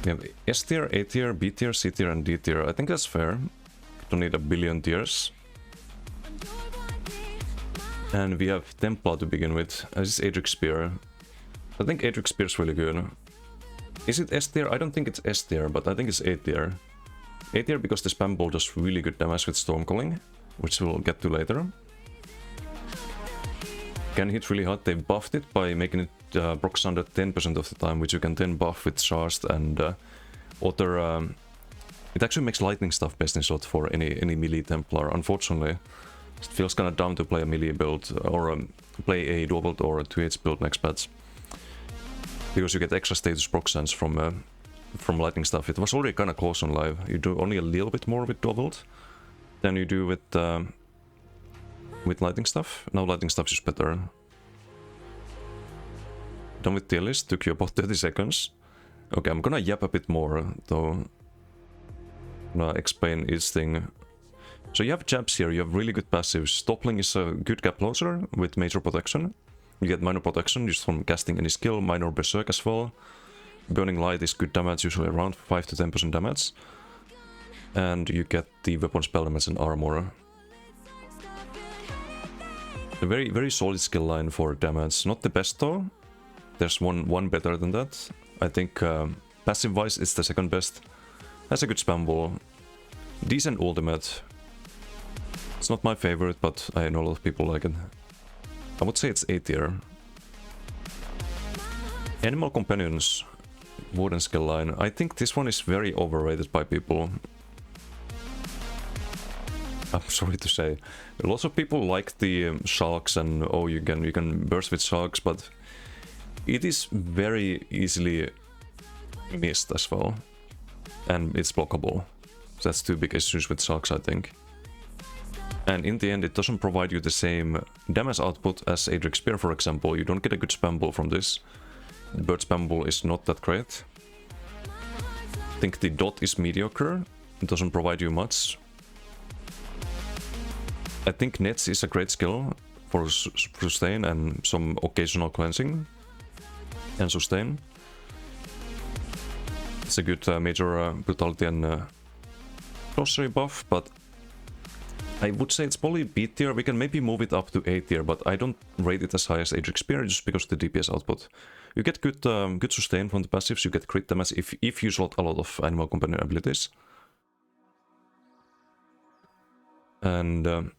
We have S tier, A tier, B tier, C tier, and D tier. I think that's fair. Don't need a billion tiers. And we have Templar to begin with. This is Aedric Spear. I think Aedric Spear is really good. Is it S tier? I don't think it's S tier, but I think it's A tier. A tier because the spam ball does really good damage with Stormcalling, which we'll get to later. Can hit really hard. They've buffed it by making it proc under 10% of the time, which you can then buff with Charged and other... it actually makes lightning stuff best in slot for any melee Templar. Unfortunately, it feels kinda dumb to play a melee build or play a dual build or a 2H build next patch. Because you get extra status proc sense from lightning stuff. It was already kinda close on live. You do only a little bit more with dual build than you do with lightning stuff. Now lightning stuff is better. Done with tier list, took you about 30 seconds. Okay, I'm gonna yap a bit more though. I'm gonna explain each thing. So you have jabs here, you have really good passives. Toppling is a good gap closer with major protection. You get minor protection just from casting any skill, minor berserk as well. Burning light is good damage, usually around 5 to 10% damage. And you get the weapon spell damage and armor. A very solid skill line for damage. Not the best though. There's one better than that. I think passive wise it's the second best. Has a good spam ball. Decent ultimate. It's not my favorite, but I know a lot of people like it. I would say it's A tier. Animal Companions. Warden skill line. I think this one is very overrated by people. I'm sorry to say. Lots of people like the sharks and oh you can burst with sharks, but it is very easily missed as well. And it's blockable. So that's two big issues with sharks, I think. And in the end it doesn't provide you the same damage output as Aedric Spear, for example. You don't get a good spam ball from this. The bird spam ball is not that great. I think the dot is mediocre. It doesn't provide you much. I think Nets is a great skill for sustain and some occasional cleansing and sustain. It's a good major brutality and sorcery buff, but I would say it's probably B tier. We can maybe move it up to A tier, but I don't rate it as high as Aedric Spear just because of the DPS output. You get good sustain from the passives, you get crit damage if you slot a lot of Animal Companion abilities. And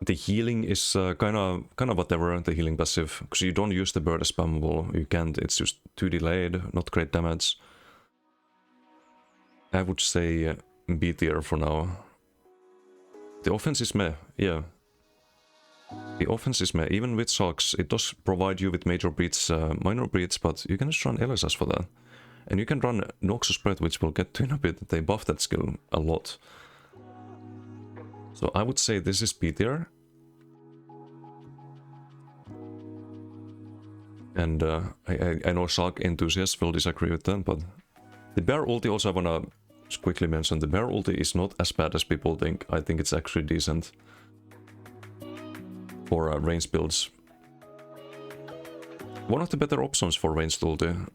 the healing is kind of whatever, the healing passive, because you don't use the bird as spammable. You can't, it's just too delayed, not great damage. I would say B tier for now. The offense is meh, yeah. The offense is meh, even with Sharks, it does provide you with major beats, minor beats, but you can just run LSS for that. And you can run Noxus Spread, which we'll get to in a bit. They buff that skill a lot. So I would say this is B tier. And I know Shark enthusiasts will disagree with that, but the Bear ulti also I wanna just quickly mention. The Bear ulti is not as bad as people think. I think it's actually decent for ranged builds. One of the better options for ranged ulti,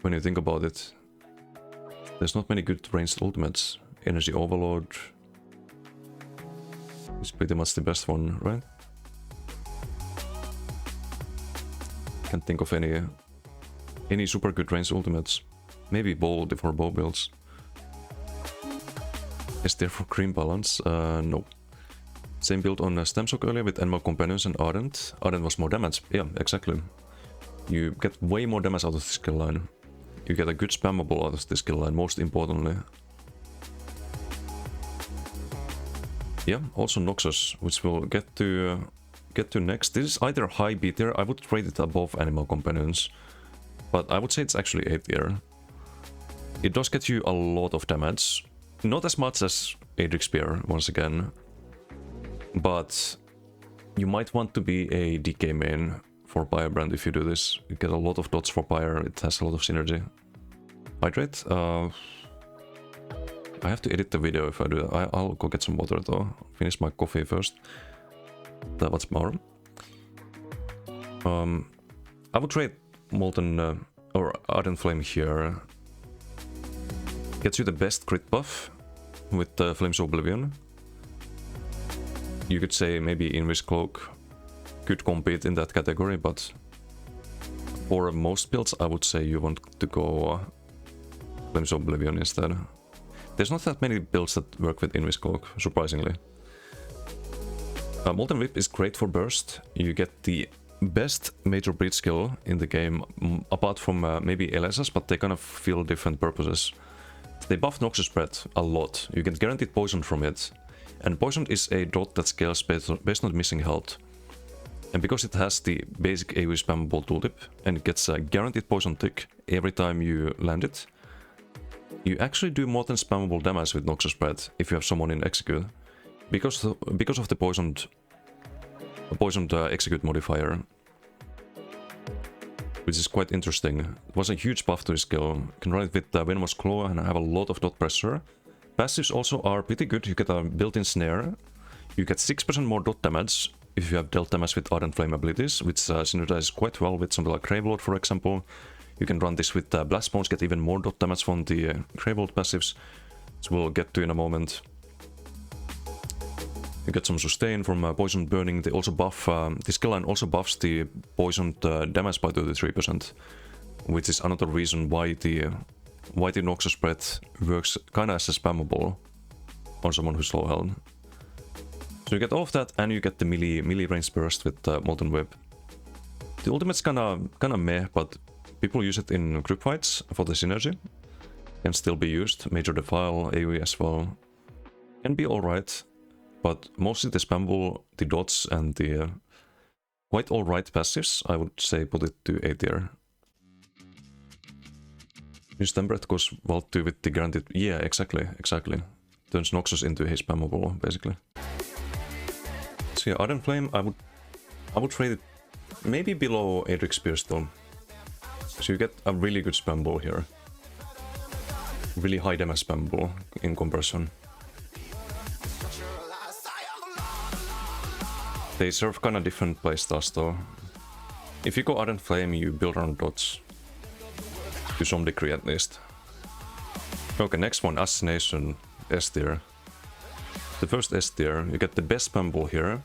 when you think about it. There's not many good ranged ultimates. Energy Overload is pretty much the best one, right? Can't think of any super good ranged ultimates. Maybe Bow for bow builds. Is there for cream balance? No. Same build on Stamshock earlier with Animal Companions and Ardent. Ardent was more damage. Yeah, exactly. You get way more damage out of the skill line. You get a good spammable out of the skill line, most importantly. Yeah, also Noxus, which we'll get to next. This is either high B tier. I would rate it above Animal Companions, but I would say it's actually A tier. It does get you a lot of damage. Not as much as Aedric Spear, once again. But you might want to be a DK main for Firebrand if you do this. You get a lot of dots for Fire, it has a lot of synergy. Hydrate? I have to edit the video if I do that. I'll go get some water though. Finish my coffee first. That was more. I would rate Molten or Ardent Flame here. Gets you the best crit buff with Flames of Oblivion. You could say maybe Invis Cloak could compete in that category, but for most builds I would say you want to go Flames of Oblivion instead. There's not that many builds that work with Invis Cloak, surprisingly. Molten Whip is great for burst. You get the best major breach skill in the game, apart from maybe LSS, but they kind of fill different purposes. They buff Noxus Spread a lot. You get guaranteed poison from it. And poison is a dot that scales based on missing health. And because it has the basic AoE spammable tooltip, and it gets a guaranteed poison tick every time you land it, you actually do more than spammable damage with Noxus Spread if you have someone in execute. Because of the poisoned execute modifier, which is quite interesting. It was a huge buff to the skill. You can run it with Venomous Claw and have a lot of dot pressure. Passives also are pretty good. You get a built-in snare. You get 6% more dot damage if you have dealt damage with Ardent Flame abilities, which synergizes quite well with something like Gravelord, for example. You can run this with Blast Bones, get even more dot damage from the Gravelord passives, which we'll get to in a moment. You get some sustain from Poison Burning. They also buff, the skill line also buffs the poisoned damage by 33%, which is another reason why the Noxus Spread works kinda as a spammable on someone who's low health. So you get all of that, and you get the melee range burst with Molten Whip. The ultimate's kinda meh, but people use it in group fights for the synergy. Can still be used. Major Defile, AoE as well. Can be alright. But mostly the spammable, the dots, and the quite alright passives, I would say put it to A tier. New Stem Breath goes well too with the guaranteed... Yeah, exactly. Turns Noxus into a spammable, basically. So yeah, Ardent Flame, I would rate it maybe below Aedric Spear still. So you get a really good spammable here. Really high damage spammable in comparison. They serve kinda different playstyles though. If you go Ardent Flame, you build around dots. To some degree at least. Okay, next one, Assassination, S tier. The first S tier, you get the best spammable here.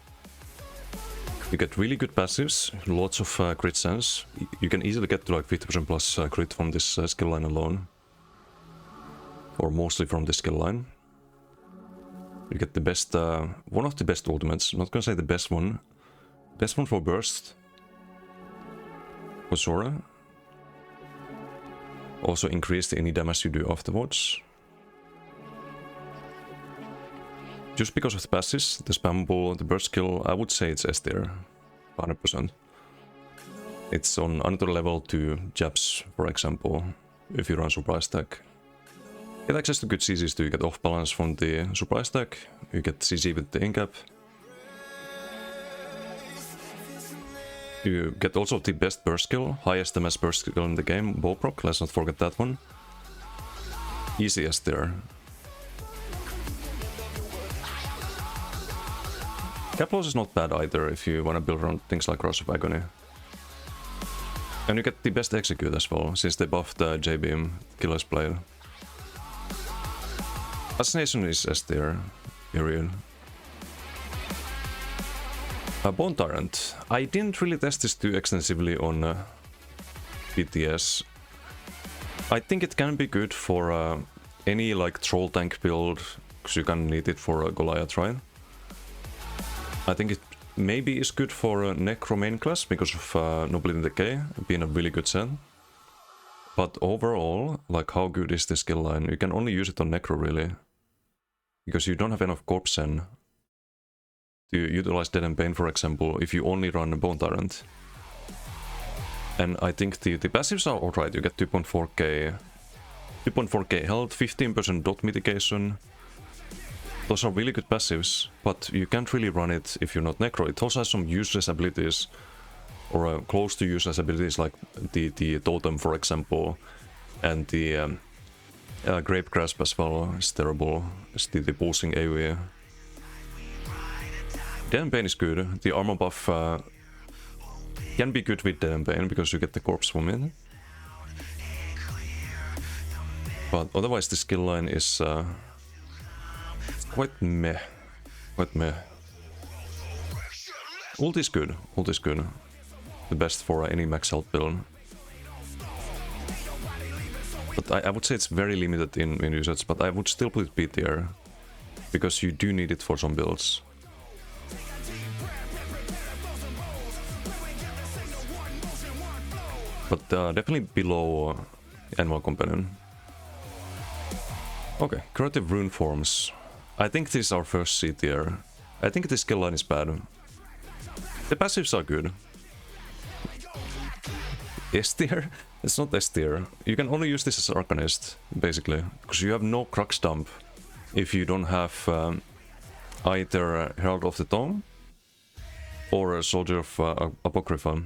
You get really good passives, lots of crit sense. You can easily get to like 50% plus crit from this skill line alone. Or mostly from this skill line. You get the best, one of the best ultimates, not gonna say the best one. Best one for burst. For Sora. Also increase any damage you do afterwards. Just because of the passives, the spammable, the burst skill, I would say it's S tier. 100%. It's on another level to jabs, for example, if you run surprise stack. Get access to good CCs too, you get off balance from the surprise stack, you get CC with the incap. You get also the best burst skill, highest damage burst skill in the game, Bowproc, let's not forget that one. Easy S tier. Cap loss is not bad either if you wanna build around things like Rush of Agony. And you get the best execute as well, since they buffed the J-Beam, Killer's Blade. Assassination is S tier, period. Bone Tyrant. I didn't really test this too extensively on BTS. I think it can be good for any like troll tank build, because you can need it for Goliath, right? I think it maybe is good for Necro main class because of Nobility Decay being a really good set. But overall, like how good is the skill line? You can only use it on Necro really. Because you don't have enough Corpse Sen to utilize Dead and Pain, for example, if you only run a Bone Tyrant. And I think the passives are alright. You get 2.4k health, 15% dot mitigation. Those are really good passives, but you can't really run it if you're not Necro. It also has some useless abilities, or close to useless abilities, like the Totem, for example, and the Grape Grasp as well is terrible. It's the pulsing AoE. Dead and Pain is good. The armor buff can be good with Dead and Pain because you get the corpse from it. But otherwise the skill line is quite meh. Quite meh. Ult is good. Ult is good. The best for any max health build. But I would say it's very limited in usage, but I would still put it B tier. Because you do need it for some builds. But definitely below Animal Companion. Okay, Curative Runeforms. I think this is our first C tier. I think the skill line is bad. The passives are good. S tier? It's not S tier. You can only use this as Arcanist, basically. Because you have no Crux dump if you don't have either Herald of the Tome or a Soldier of Apocrypha.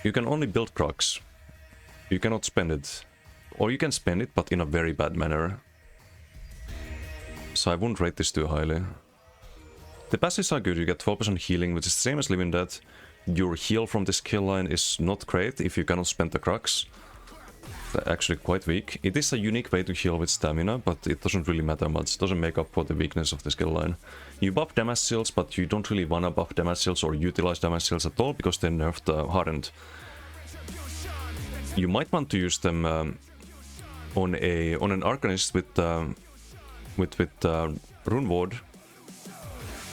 You can only build Crux. You cannot spend it. Or you can spend it, but in a very bad manner. So I wouldn't rate this too highly. The passives are good. You get 12% healing, which is the same as Living Dead. Your heal from this skill line is not great if you cannot spend the Crux. They're actually quite weak. It is a unique way to heal with stamina, but it doesn't really matter much. It doesn't make up for the weakness of the skill line. You buff damage shields, but you don't really wanna buff damage shields or utilize damage shields at all, because they nerfed Ardent. You might want to use them on an Arcanist with Rune Ward,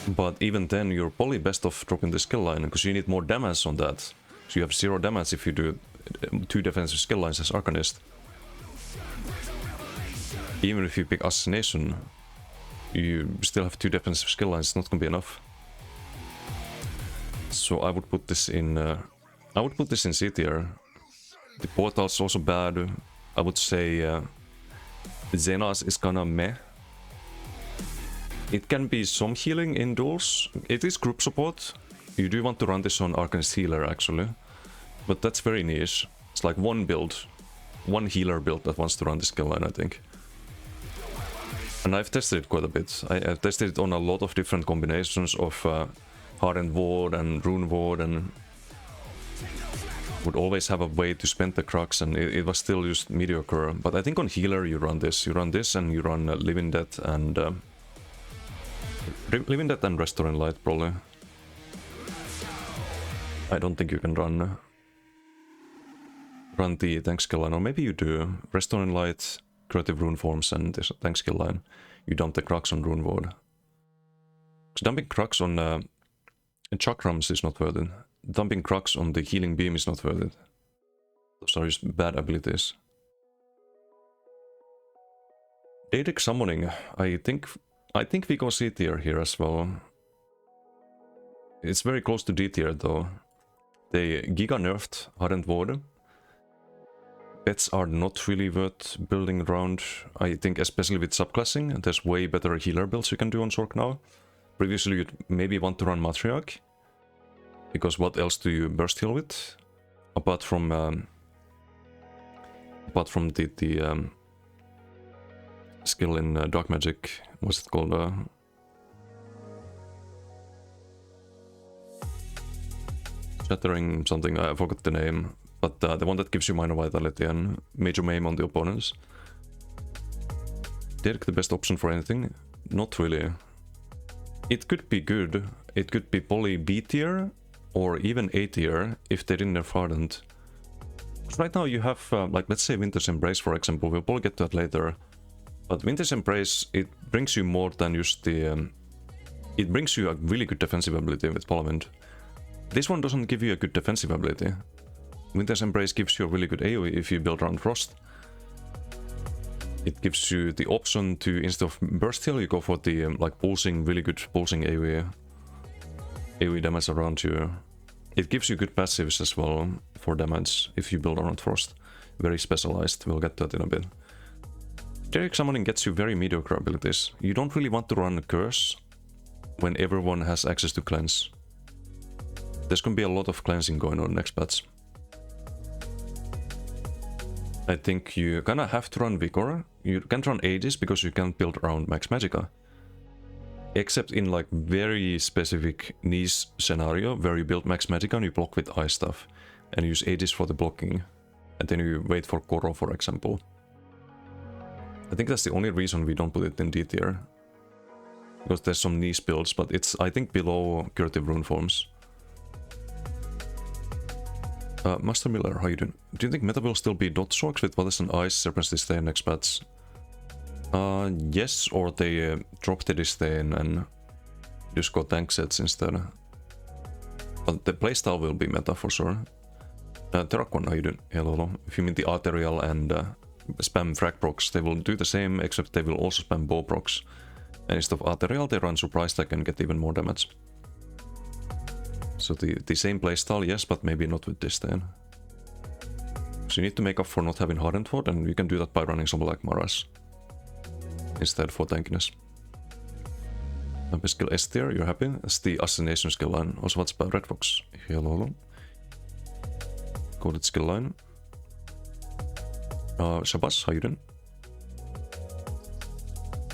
but even then you're probably best off dropping the skill line, because you need more damage on that. So you have 0 damage if you do 2 defensive skill lines as Arcanist. Even if you pick Assassination, you still have 2 defensive skill lines. It's not gonna be enough. So I would put this in. I would put this in C tier. The portal's also bad. I would say Xenas is kinda meh. It can be some healing in duels. It is group support. You do want to run this on Arcanist Healer actually. But that's very niche. It's like one build. One healer build that wants to run this skill line, I think. And I've tested it quite a bit. I've tested it on a lot of different combinations of Ardent Ward and Rune Ward, and would always have a way to spend the Crux, and it was still just mediocre. But I think on healer you run this. You run this and you run Living Dead and Living Dead and Restoring Light probably. I don't think you can run the tank skill line, or maybe you do. Restoring Light, Curative Runeforms and this tank skill line. You dump the Crux on Rune Ward. So dumping Crux on Chakrams is not worth it. Dumping Crux on the Healing Beam is not worth it. Those are just bad abilities. Daedric Summoning, I think we go C tier here as well. It's very close to D tier though. They giga nerfed Ardent Ward. Pets are not really worth building around. I think especially with subclassing, there's way better healer builds you can do on Sork now. Previously you'd maybe want to run Matriarch, because what else do you burst heal with? Apart from the skill in Dark Magic, what's it called? Shattering something, I forgot the name. But the one that gives you minor vitality and major maim on the opponents. Daedric the best option for anything? Not really. It could be good. It could be probably B tier or even A tier if they didn't nerf Ardent. Right now you have, like let's say Winter's Embrace for example, we'll probably get to that later. But Winter's Embrace, it brings you more than just the... it brings you a really good defensive ability with Palamint. This one doesn't give you a good defensive ability. Winter's Embrace gives you a really good AoE if you build around Frost. It gives you the option to, instead of burst heal, you go for the like pulsing, really good pulsing AoE damage around you. It gives you good passives as well for damage if you build around Frost. Very specialized, we'll get to that in a bit. Daedric Summoning gets you very mediocre abilities. You don't really want to run a Curse when everyone has access to Cleanse. There's gonna be a lot of cleansing going on next patch. I think you kinda have to run Vigor. You can't run Aegis because you can't build around Max Magicka. Except in like very specific niche scenario where you build Max Magicka and you block with ice stuff. And use Aegis for the blocking. And then you wait for Koro for example. I think that's the only reason we don't put it in D tier. Because there's some niche builds, but it's, I think, below Curative Runeforms. Master Miller, how you doing? Do you think meta will still be dot sorks with Wattles and Ice, Serpent's Disdain next patch? Yes, or they drop the Disdain and just go tank sets instead. But the playstyle will be meta for sure. Terrakon, how you doing? Hello. If you mean the Arterial and spam frag procs, they will do the same, except they will also spam bow procs. And instead of Arterial, they run Surprise Attack and get even more damage. So the same playstyle, yes, but maybe not with Disdain. So you need to make up for not having Ardent Flame, and you can do that by running some Black Maras instead for tankiness. Skill S tier, you're happy? That's the Assassination skill line. Also, what's about Red Fox? Hello. Coded skill line. Shabazz, how you doing?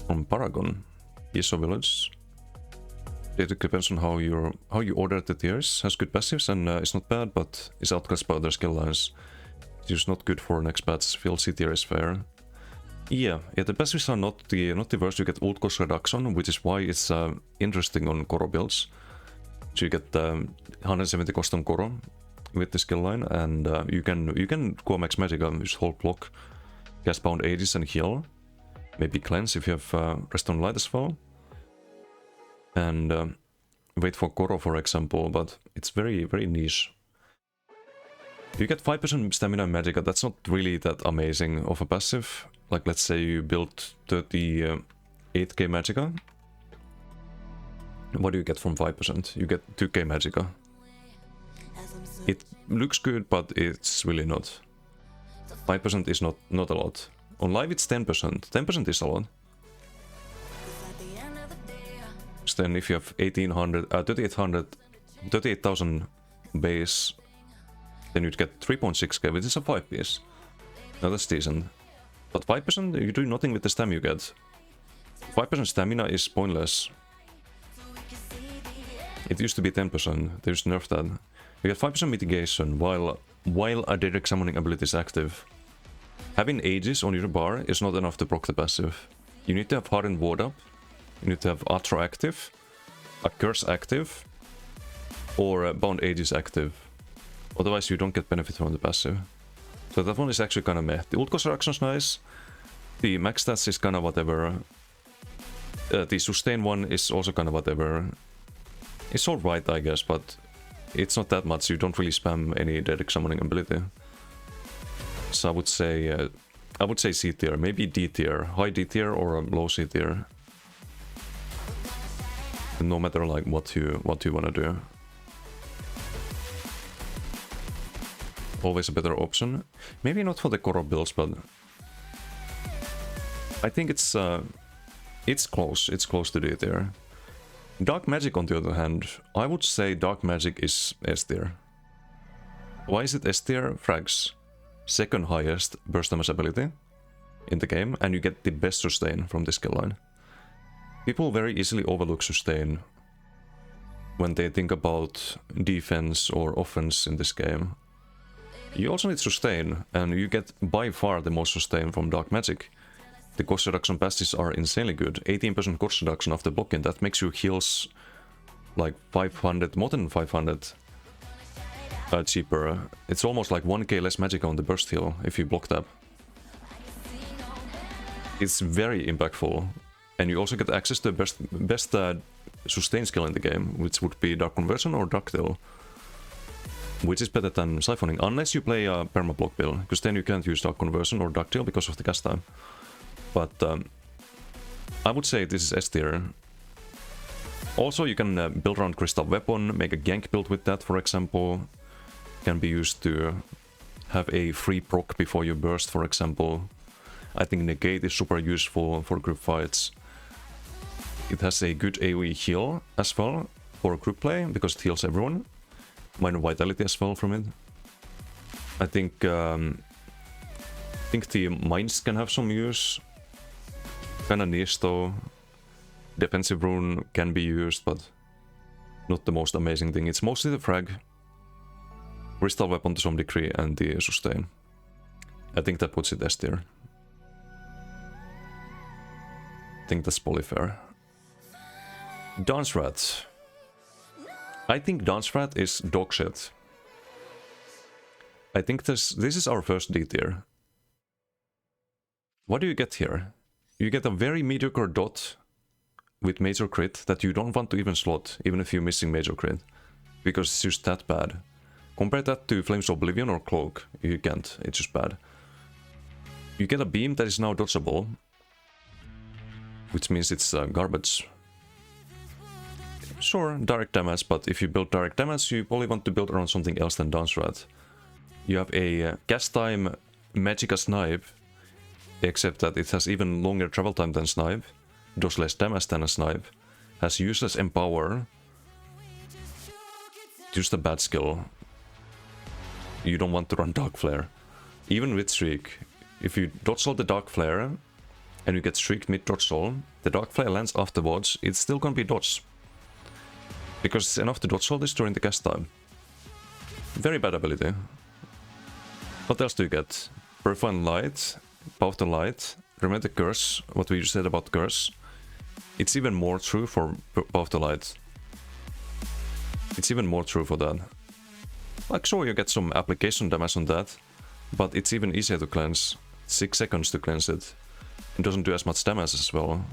From Paragon. Yeso Village. It depends on how you order the tiers. Has good passives and it's not bad, but is outclassed by other skill lines. It's just not good for next patch. Feel C tier is fair. Yeah, the passives are not the worst. You get ult cost reduction, which is why it's interesting on Koro builds. So you get 170 cost on Koro with the skill line, and you can go max magic and just hold block, cast Bound Aegis and heal. Maybe cleanse if you have Rest on Light as well. And wait for Koro, for example, but it's very, very niche. You get 5% stamina and magicka, that's not really that amazing of a passive. Like, let's say you build 38k magicka. What do you get from 5%? You get 2k magicka. It looks good, but it's really not. 5% is not a lot. On live it's 10%. 10% is a lot. So then if you have 38,000 base, then you'd get 3.6k, which is a 5 piece. Now that's decent. But 5%, you do nothing with the stam you get. 5% stamina is pointless. It used to be 10%, they just nerfed that. You get 5% mitigation while a Daedric Summoning ability is active. Having Aegis on your bar is not enough to proc the passive. You need to have Hardened Ward up, you need to have Atro active, a Curse active, or a Bound Aegis active. Otherwise you don't get benefit from the passive. So that one is actually kinda meh. The ult cost reduction is nice, the max stats is kinda whatever, the sustain one is also kinda whatever. It's alright, I guess, but it's not that much. You don't really spam any Daedric Summoning ability. So I would say C tier, maybe D tier, high D tier or a low C tier. No matter like what you wanna do. Always a better option. Maybe not for the Koro builds, but I think it's close. It's close to D tier. Dark Magic, on the other hand, I would say Dark Magic is S tier. Why is it S tier? Frags. Second highest burst damage ability in the game, and you get the best sustain from this skill line. People very easily overlook sustain when they think about defense or offense in this game. You also need sustain, and you get by far the most sustain from Dark Magic. The cost reduction passes are insanely good. 18% cost reduction after blocking, that makes you heals like 500, more than 500 cheaper. It's almost like 1k less magic on the burst heal if you block tap. It's very impactful. And you also get access to the best sustain skill in the game, which would be Dark Conversion or Ductile. Which is better than Siphoning, unless you play a perma-block build, because then you can't use Dark Conversion or Ductile because of the cast time. But I would say this is S tier. Also, you can build around Crystal Weapon, make a gank build with that, for example. Can be used to have a free proc before you burst, for example. I think Negate is super useful for group fights. It has a good AoE heal as well for group play, because it heals everyone. Minor Vitality as well from it. I think the Mines can have some use. Kinda niche though. Defensive Rune can be used, but not the most amazing thing. It's mostly the frag, Crystal Weapon to some degree, and the sustain. I think that puts it S tier. think that's probably fair. Dance Rat. I think Dance Rat is dog shit. I think this is our first D tier. What do you get here? You get a very mediocre dot with major crit that you don't want to even slot, even if you're missing major crit. Because it's just that bad. Compare that to Flames of Oblivion or Cloak. You can't, it's just bad. You get a beam that is now dodgeable, which means it's garbage. Sure, direct damage, but if you build direct damage, you probably want to build around something else than Dance Rat. You have a cast time Magicka Snipe, except that it has even longer travel time than Snipe, does less damage than a Snipe, has useless Empower, just a bad skill. You don't want to run Dark Flare. Even with Streak, if you dodge roll the Dark Flare and you get streaked mid dodge roll, the Dark Flare lands afterwards, it's still gonna be dodge. Because it's enough to dodge roll this during the cast time. Very bad ability. What else do you get? Profane Light, Power to Light, remember the Curse, what we just said about Curse. It's even more true for Power to Light. It's even more true for that. Like, sure, you get some application damage on that, but it's even easier to cleanse. 6 seconds to cleanse it. It doesn't do as much damage as well.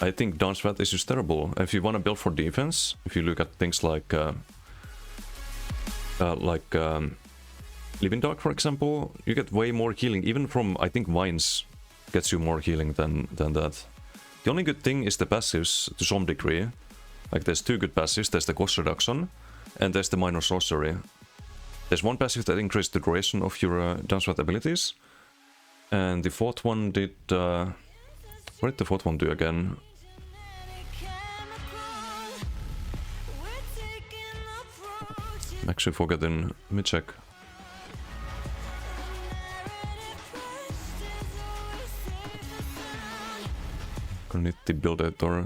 I think Dance Rat is just terrible. If you want to build for defense, if you look at things like Living Dark, for example, you get way more healing. Even from, I think, Vines gets you more healing than that. The only good thing is the passives, to some degree. Like, there's 2 good passives. There's the cost reduction, and there's the minor sorcery. There's one passive that increases the duration of your Dance Rat abilities. And the 4th one did... what did the 4th one do again? I'm actually forgetting. Let me check. Gonna need the build editor.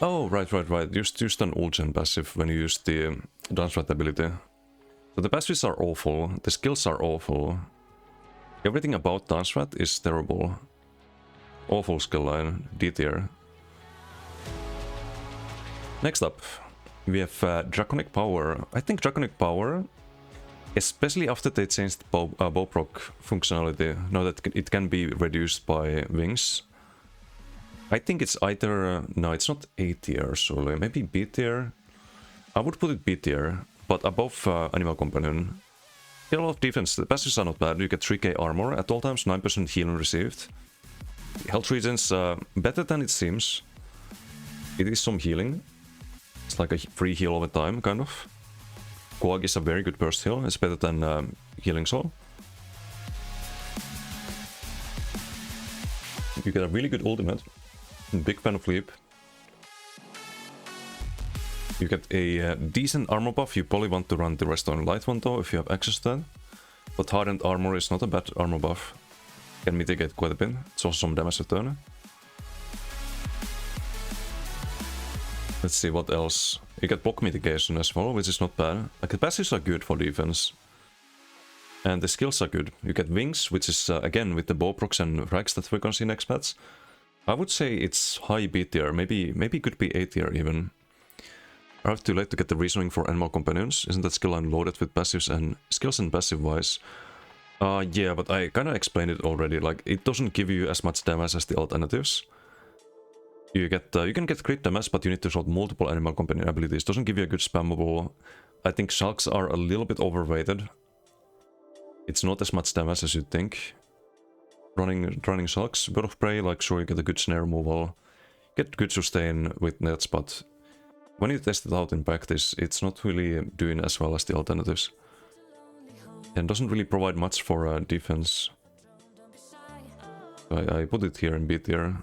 Oh, right. Just an old gen passive when you use the Dance Rat ability. So the passives are awful, the skills are awful. Everything about Dance Rat is terrible. Awful skill line, D tier. Next up, we have Draconic Power. I think Draconic Power, especially after they changed bow proc functionality, now that it can be reduced by wings. I think it's either... no, it's not A tier, surely. Maybe B tier? I would put it B tier, but above Animal Companion. Get a lot of defense. The passives are not bad. You get 3k armor at all times, 9% healing received. Health regens better than it seems. It is some healing. It's like a free heal all the time, kind of. Quag is a very good burst heal. It's better than Healing Soul. You get a really good ultimate. Big fan of Leap. You get a decent armor buff. You probably want to run the Restoring Light one though, if you have access to that. But Hardened Armor is not a bad armor buff. Can mitigate quite a bit. It's also some damage return. Let's see what else. You get block mitigation as well, which is not bad. Like, the passives are good for defense. And the skills are good. You get Wings, which is again with the bow procs and frags that we're gonna see next patch. I would say it's high B tier, maybe it could be A tier even. I have too late to get the reasoning for Animal Companions. Isn't that skill line loaded with passives and skills and passive wise? Yeah, but I kinda explained it already. Like, it doesn't give you as much damage as the alternatives. You can get crit damage, but you need to shot multiple Animal Companion abilities. Doesn't give you a good spammable. I think Shulks are a little bit overrated. It's not as much damage as you'd think. Running Shulks, Bird of Prey, like, sure, you get a good snare removal, get good sustain with nets, but when you test it out in practice, it's not really doing as well as the alternatives. And doesn't really provide much for defense. I put it here in B tier.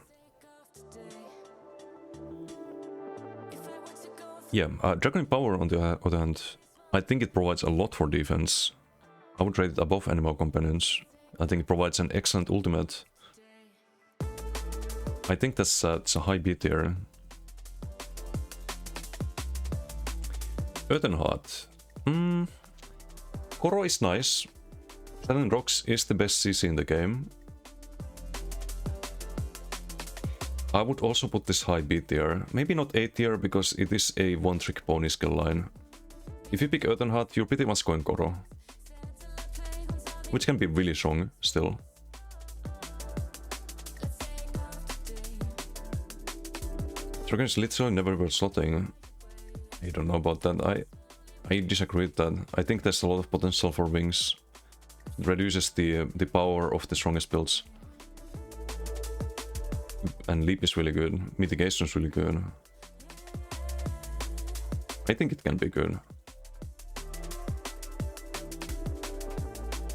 Yeah, Draconic Power on the other hand, I think it provides a lot for defense. I would rate it above Animal Companions. I think it provides an excellent ultimate. I think it's a high B tier. Earthen Heart. Koro is nice. Sudden Rocks is the best CC in the game. I would also put this high B tier. Maybe not A tier because it is a one-trick pony skill line. If you pick Earthen Heart, you're pretty much going Koro. Which can be really strong still. Dragon is literally never worth slotting. I don't know about that. I disagree with that. I think there's a lot of potential for wings. It reduces the power of the strongest builds. And leap is really good. Mitigation is really good. I think it can be good.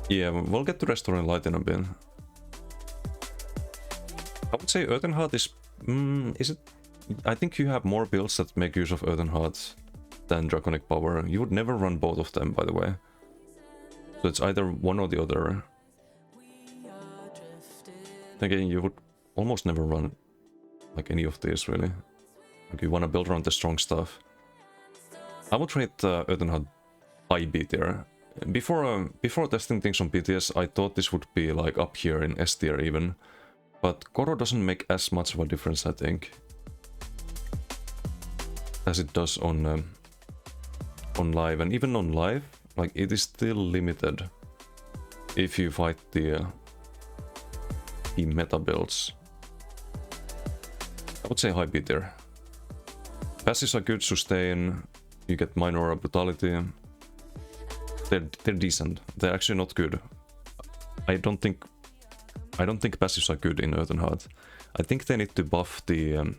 Yeah, we'll get to Restoring Light in a bit. I would say Earthen Heart is it? I think you have more builds that make use of Earthen Heart than Draconic Power. You would never run both of them, by the way. So it's either one or the other. Again, you would almost never run like any of these, really. Like you want to build around the strong stuff. I would rate Earthen Heart high B tier. Before testing things on BTS, I thought this would be like up here in S tier even. But Koro doesn't make as much of a difference, I think, as it does on live. And even on live, like it is still limited if you fight the meta builds. I would say high B tier. Passives are good, sustain, you get minor brutality. They're decent. They're actually not good. I don't think passives are good in Earthen Heart. I think they need to buff the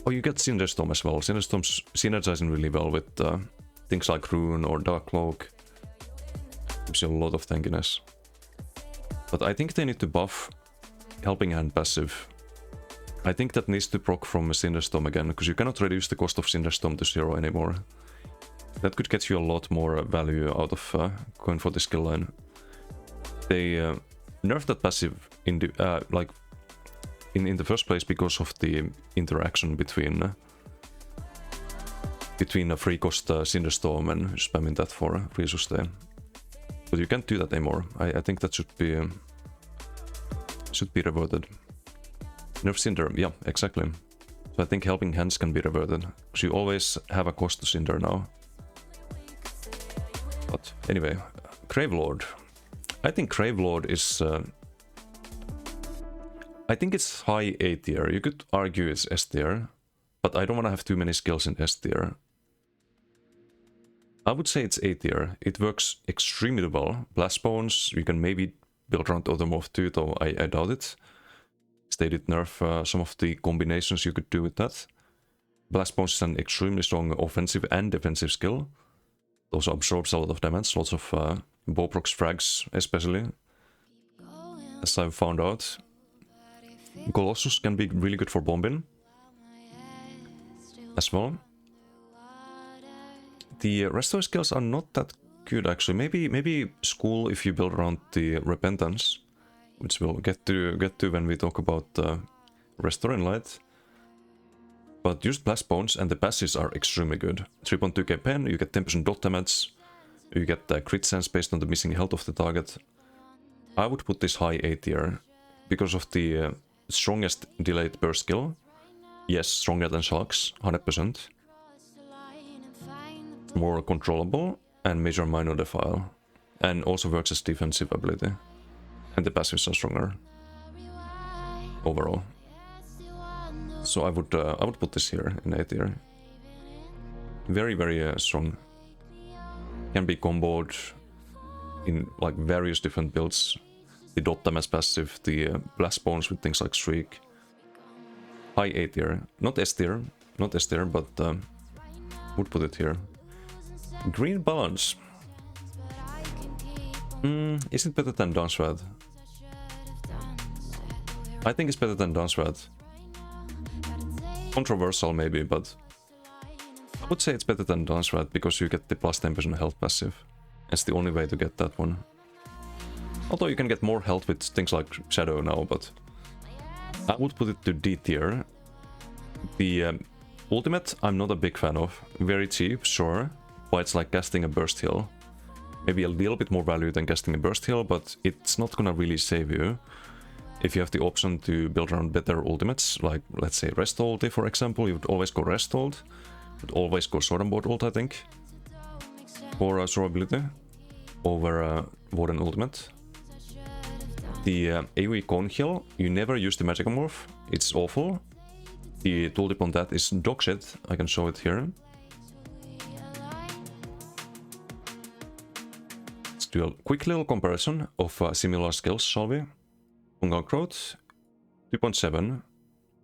oh, you get Cinderstorm as well. Cinderstorm's synergizing really well with things like Rune or Dark Cloak. Gives you a lot of tankiness. But I think they need to buff Helping Hand passive. I think that needs to proc from Cinderstorm again, because you cannot reduce the cost of Cinderstorm to 0 anymore. That could get you a lot more value out of going for the skill line. They nerfed that passive in the, like in the first place because of the interaction between a free cost Cinderstorm and spamming that for free sustain. But you can't do that anymore. I think that should be reverted. Nerf Cinder, yeah, exactly. So I think Helping Hands can be reverted, because you always have a cost to Cinder now. But anyway, Gravelord. I think Gravelord is... I think it's high A tier. You could argue it's S tier, but I don't want to have too many skills in S tier. I would say it's A tier. It works extremely well. Blast Bones, you can maybe build around Othermorph too, though I doubt it. They did nerf some of the combinations you could do with that. Blast Bones is an extremely strong offensive and defensive skill. It also absorbs a lot of damage, lots of Bowprox frags especially, as I've found out. Colossus can be really good for bombing as well. The rest of the skills are not that good actually. Maybe School if you build around the Repentance, which we'll get to when we talk about Restoring Light. But just Blast Bones and the passives are extremely good. 3.2k pen, you get 10% dot damage, you get crit sense based on the missing health of the target. I would put this high A tier because of the strongest delayed burst skill. Yes, stronger than Shulk's, 100%. More controllable and major minor defile. And also works as defensive ability. And the passives are stronger overall. So I would put this here in A tier. Very, very strong. Can be comboed in like various different builds. The dot damage passive, the Blast Bones with things like Shriek. High A tier. Not S tier, but would put it here. Green Balance. Is it better than Dance Rat? I think it's better than Dance Rat. Controversial maybe, but I would say it's better than Dance Rat because you get the plus 10% health passive. It's the only way to get that one. Although you can get more health with things like Shadow now, but I would put it to D tier. The ultimate I'm not a big fan of. Very cheap, sure, but it's like casting a burst heal. maybe a little bit more value than casting a burst heal, but it's not gonna really save you. If you have the option to build around better ultimates, like let's say Rest Ulti for example, you would always go Rest Ult, would always go Sword and Board Ult I think, for survivability over Warden Ultimate. The AoE Cone Heal, you never use the Magic Morph, it's awful. The tooltip on that is dog shit, I can show it here. Let's do a quick little comparison of similar skills, shall we? Fungal Growth, 2.7,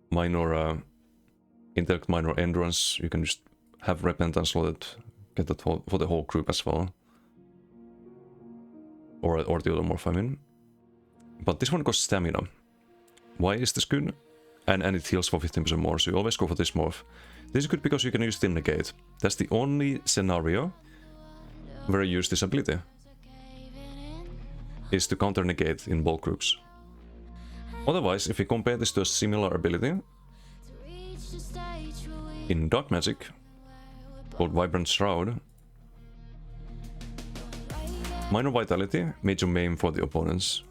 minor intellect, minor endurance, you can just have repentance loaded, get that for the whole group as well. Or the other morph, I mean. But this one costs stamina. Why is this good? And it heals for 15% more, so you always go for this morph. This is good because you can use Thin Negate. That's the only scenario where you use this ability. Is to counter negate in bulk groups. Otherwise, if you compare this to a similar ability in Dark Magic called Vibrant Shroud, minor vitality, major maim for the opponents.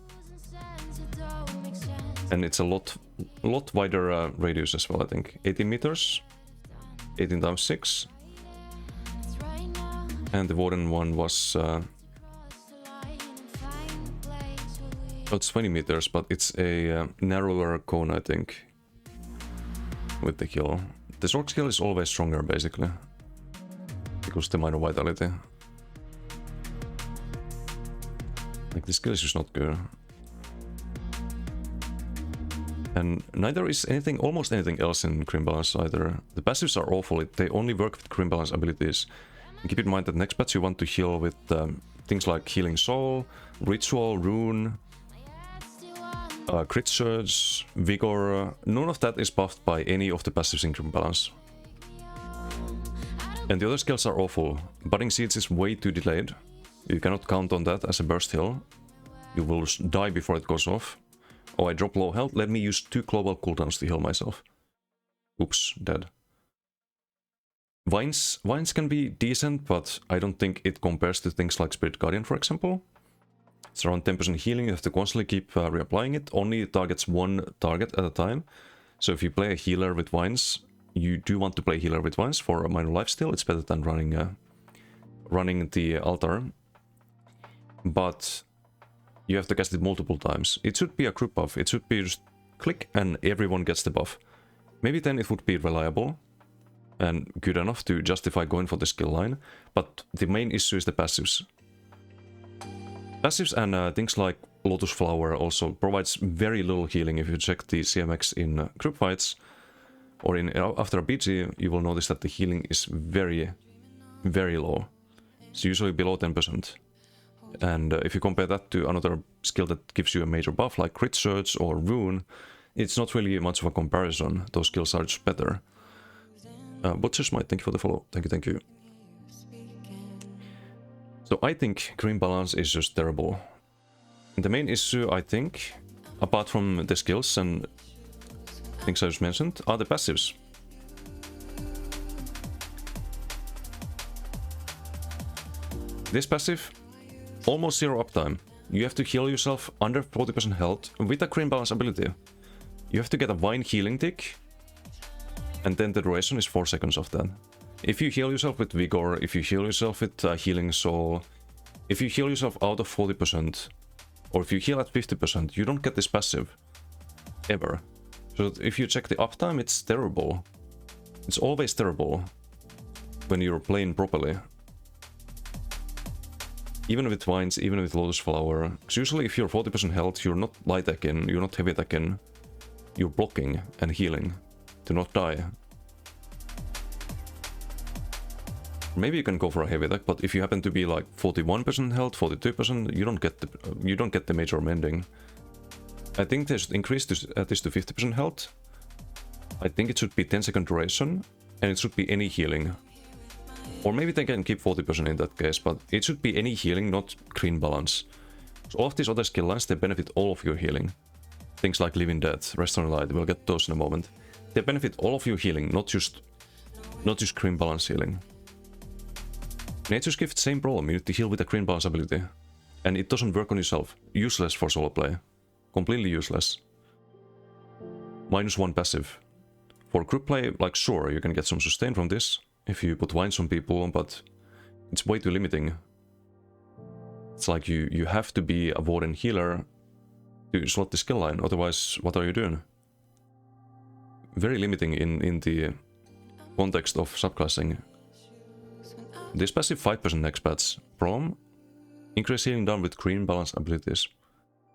And it's a lot wider radius as well, I think. 18 meters, 18 times 6. And the Warden one was... it's 20 meters, but it's a narrower cone, I think, with the heal. The sword skill is always stronger, basically, because the minor vitality. Like, the skill is just not good. And neither is almost anything else in Grim Balance either. The passives are awful, they only work with Grim Balance abilities. And keep in mind that next patch you want to heal with things like Healing Soul, Ritual, Rune, Crit Surge, Vigor. None of that is buffed by any of the passives in Grim Balance. And the other skills are awful. Budding Seeds is way too delayed. You cannot count on that as a burst heal. You will die before it goes off. Oh, I drop low health, let me use 2 global cooldowns to heal myself. Oops, dead. Vines can be decent, but I don't think it compares to things like Spirit Guardian, for example. It's around 10% healing, you have to constantly keep reapplying it. Only targets one target at a time. So if you play a healer with Vines, you do want to play healer with Vines for a minor lifesteal. It's better than running the altar. But you have to cast it multiple times. It should be a group buff. It should be just click and everyone gets the buff. Maybe then it would be reliable and good enough to justify going for the skill line. But the main issue is the passives. Passives and things like Lotus Flower also provides very little healing. If you check the CMX in group fights or after a BG, you will notice that the healing is very, very low. It's usually below 10%. And if you compare that to another skill that gives you a major buff like Crit Surge or Rune, it's not really much of a comparison. Those skills are just better. Butcher Smite, thank you for the follow. Thank you. So I think Grim Balance is just terrible. And the main issue, I think, apart from the skills and things I just mentioned, are the passives. This passive, almost 0 uptime. You have to heal yourself under 40% health with a Grim Balance ability. You have to get a Vine healing tick, and then the duration is 4 seconds of that. If you heal yourself with Vigor, if you heal yourself with Healing Soul, if you heal yourself out of 40%, or if you heal at 50%, you don't get this passive. Ever. So if you check the uptime, it's terrible. It's always terrible when you're playing properly. Even with Vines, even with Lotus Flower. Because usually if you're 40% health, you're not light attacking, you're not heavy attacking. You're blocking and healing to not die. Maybe you can go for a heavy attack, but if you happen to be like 41% health, 42%, you don't get the major mending. I think they should increase this at least to 50% health. I think it should be 10-second duration, and it should be any healing. Or maybe they can keep 40% in that case, but it should be any healing, not Green Balance. So all of these other skill lines, they benefit all of your healing. Things like Living Death, Rest on Light, we'll get those in a moment. They benefit all of your healing, not just Green Balance healing. Nature's Gift, same problem. You need to heal with a green balance ability. And it doesn't work on yourself. Useless for solo play. Completely useless. -1 passive. For group play, like sure, you can get some sustain from this if you put vines on people, but it's way too limiting. It's like you have to be a Warden healer to slot the skill line, otherwise what are you doing? Very limiting in the context of subclassing. This passive 5% next patch. Prom, increase healing down with green balance abilities.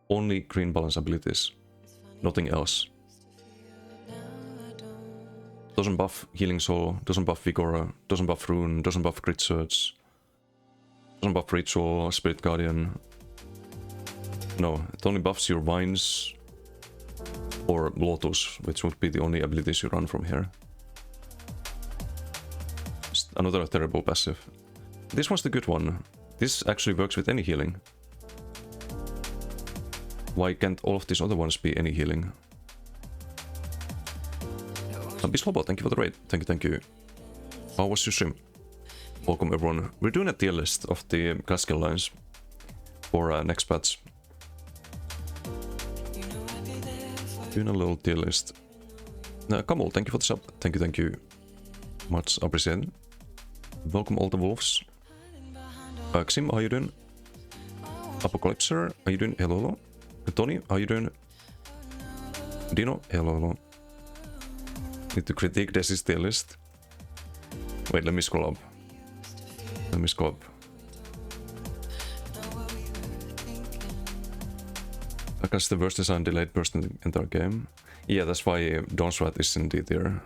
Only green balance abilities. Nothing else. Doesn't buff Healing Soul, doesn't buff Vigor, doesn't buff Rune, doesn't buff Crit Surge. Doesn't buff Ritual, Spirit Guardian. No, it only buffs your Vines or Lotus, which would be the only abilities you run from here. Just another terrible passive. This one's the good one. This actually works with any healing. Why can't all of these other ones be any healing? Bislobo, thank you for the raid. Thank you. How was your stream? Welcome everyone. We're doing a tier list of the class skill lines for next patch. Doing a little tier list. Kamal, thank you for the sub. Thank you. Much appreciated. Welcome all the wolves. Xim, how you doing? Apocalypser, how you doing? Hello. Tony, how you doing? Dino, hello. Need to critique this tier list. Wait, let me scroll up. I guess the worst design delayed burst in the entire game. Yeah, that's why Dawn's Wrath is in D tier.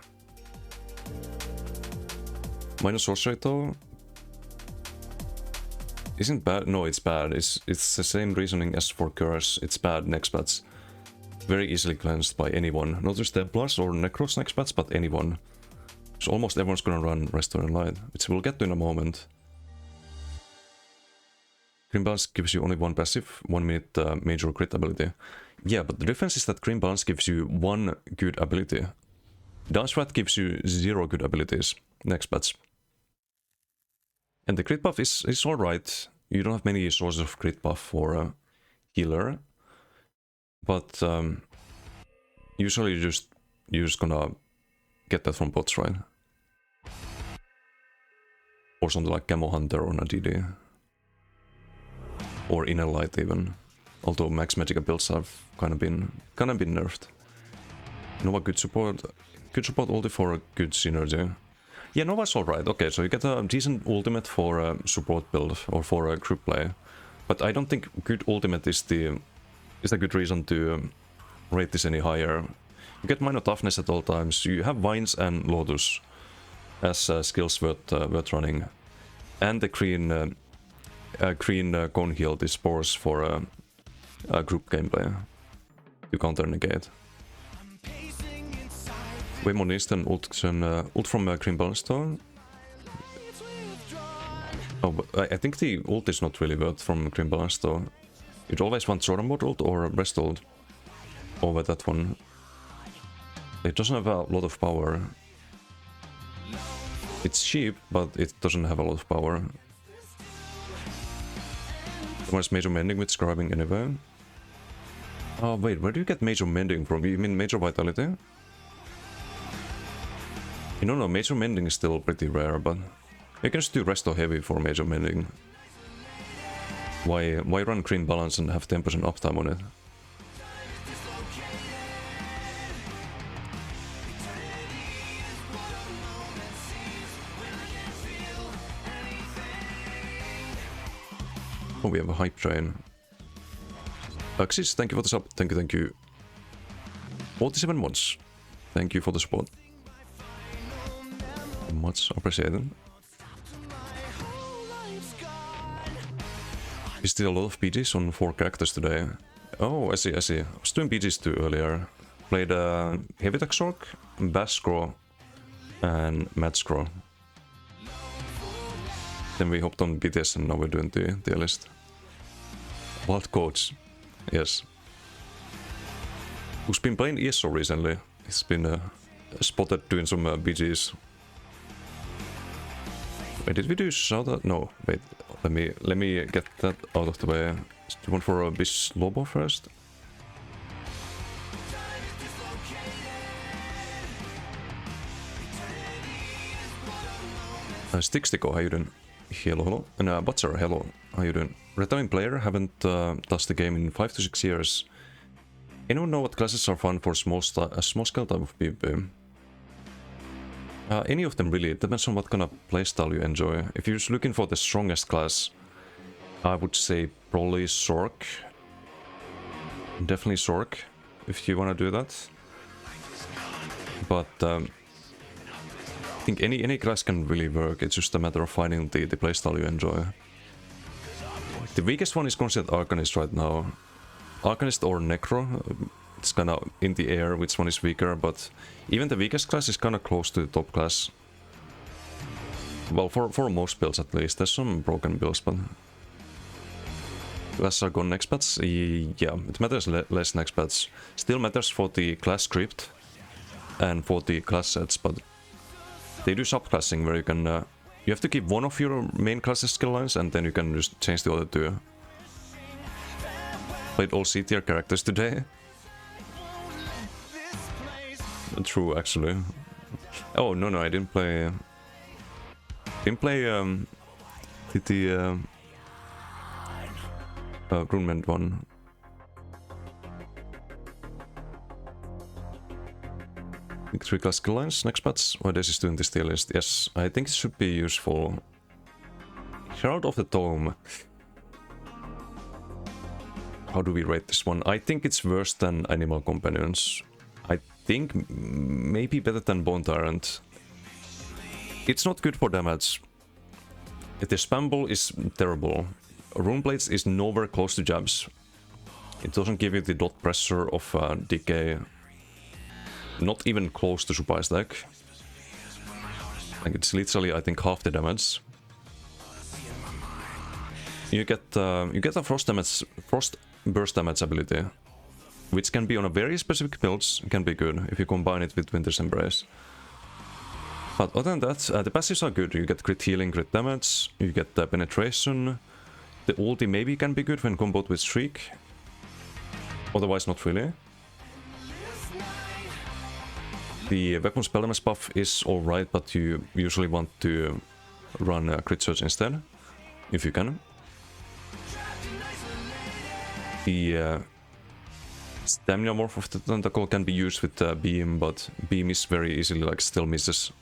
Minus sorcery though isn't bad. No, it's bad. It's the same reasoning as for Curse. It's bad next patch. Very easily cleansed by anyone. Not just Templars or Necros next patch, but anyone. So almost everyone's gonna run Restore and Light, which we'll get to in a moment. Green Balance gives you only one passive, 1 minute major crit ability. Yeah, but the difference is that Green Balance gives you one good ability. Dawn's Wrath gives you 0 good abilities next patch. And the crit buff is alright. You don't have many sources of crit buff for a healer. But usually you're just gonna get that from bots, right? Or something like Camo Hunter or Nadidi. Or Inner Light even. Although Max Magicka builds have kind of been nerfed. Nova good support ulti for a good synergy. Yeah, Nova's alright. Okay, so you get a decent ultimate for a support build or for a group play. But I don't think good ultimate is a good reason to rate this any higher. You get minor toughness at all times. You have Vines and Lotus as skills worth running. And the green Cone Heal, the Spores for group gameplay to counter negate. Way more nice than ult from Green Balance though. Oh, but I think the ult is not really worth from Green Balance though. You'd always want Sword Mode ult or Rest ult over that one. It doesn't have a lot of power. It's cheap, but it doesn't have a lot of power. Where's Major Mending with Scribing anyway? Oh wait, where do you get Major Mending from? You mean Major Vitality? You know, no, Major Mending is still pretty rare, but you can just do Resto Heavy for Major Mending. Why run Green Balance and have 10% uptime on it? Oh, we have a hype train. Axis, thank you for the sub. Thank you. 47 months. Thank you for the support. Much appreciated. We did a lot of PGs on 4 characters today. Oh, I see. I was doing PGs too earlier. Played Heavy Attack Sork, Bass Scroll, and Mad Scroll. Then we hopped on BTS and now we're doing the list. Wild Coach. Yes. Who's been playing ESO recently? He's been spotted doing some BGs. Wait, did we do Shoutout? No, wait, let me get that out of the way. Do you want for a Bish Lobo first? Stickstico, how you doing? Hello. And Butzer, hello. How you doing? Returning player, haven't touched the game in 5 to 6 years. Anyone know what classes are fun for small scale type of PvP? Any of them really, it depends on what kind of playstyle you enjoy. If you're just looking for the strongest class, I would say probably Sork. Definitely Sork, if you want to do that. But I think any class can really work, it's just a matter of finding the playstyle you enjoy. The weakest one is considered Arcanist right now. Arcanist or Necro, it's kinda in the air which one is weaker, but even the weakest class is kinda close to the top class. Well, for most builds at least, there's some broken builds, but... Classes are gone next patch? Yeah, it matters less next patch. Still matters for the class script and for the class sets, but... They do subclassing where you can... you have to keep one of your main class's skill lines and then you can just change the other two. Played all C tier characters today. True, actually. Oh, no, I didn't play... the Grunment one. 3 class skill lines next patch. Why this is doing this tier list? Yes, I think it should be useful. Herald of the Tome. How do we rate this one? I think it's worse than Animal Companions. I think maybe better than Bone Tyrant. It's not good for damage. The spammable is terrible. Runeblades is nowhere close to jabs. It doesn't give you the dot pressure of decay. Not even close to Super Stack. Like it's literally, I think, half the damage. You get a frost burst damage ability, which can be on a very specific builds. Can be good if you combine it with Winter's Embrace. But other than that, the passives are good. You get crit healing, crit damage. You get penetration. The ulti maybe can be good when comboed with Shriek. Otherwise, not really. The weapon spell damage buff is alright, but you usually want to run crit surge instead, if you can. The stamina morph of the tentacle can be used with beam, but beam is very easily like still misses.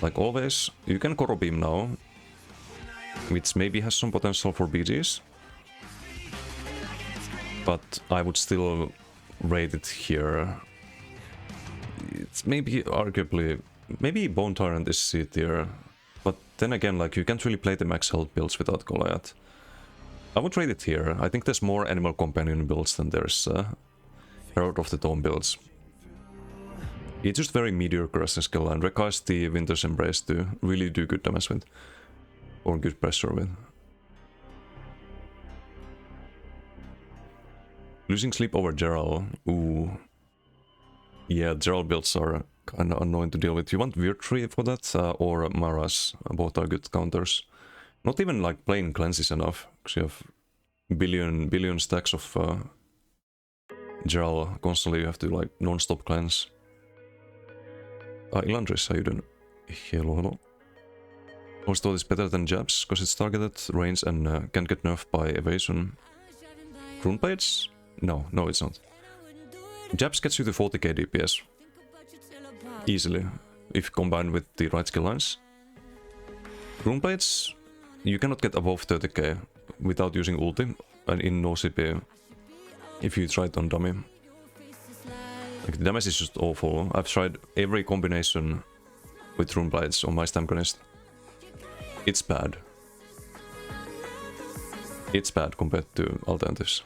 Like always, you can Koro beam now, which maybe has some potential for BGs. But I would still rate it here. It's maybe arguably, maybe Bone Tyrant is C tier, but then again, like you can't really play the max health builds without Goliath. I would rate it here. I think there's more Animal Companion builds than there's Herald of the Tome builds. It's just very mediocre as a skill and requires the Winter's Embrace to really do good damage with, or good pressure with. Losing sleep over Gerald. Ooh. Yeah, Gerald builds are kinda annoying to deal with. You want Weird Tree for that, or Maras. Both are good counters. Not even like plain cleanse is enough, because you have billion stacks of Gerald. Constantly you have to like non-stop cleanse. Ilandris, how you doing? Hello. Always thought it's better than jabs, because it's targeted, range, and can get nerfed by evasion. Runeblades? No, it's not. Jabs gets you to 40k DPS. Easily, if combined with the right skill lines. Runeblades, you cannot get above 30k without using ulti, and in no CP, if you try it on dummy. Like, the damage is just awful. I've tried every combination with Runeblades on my Stamgonist. It's bad. It's bad compared to alternatives.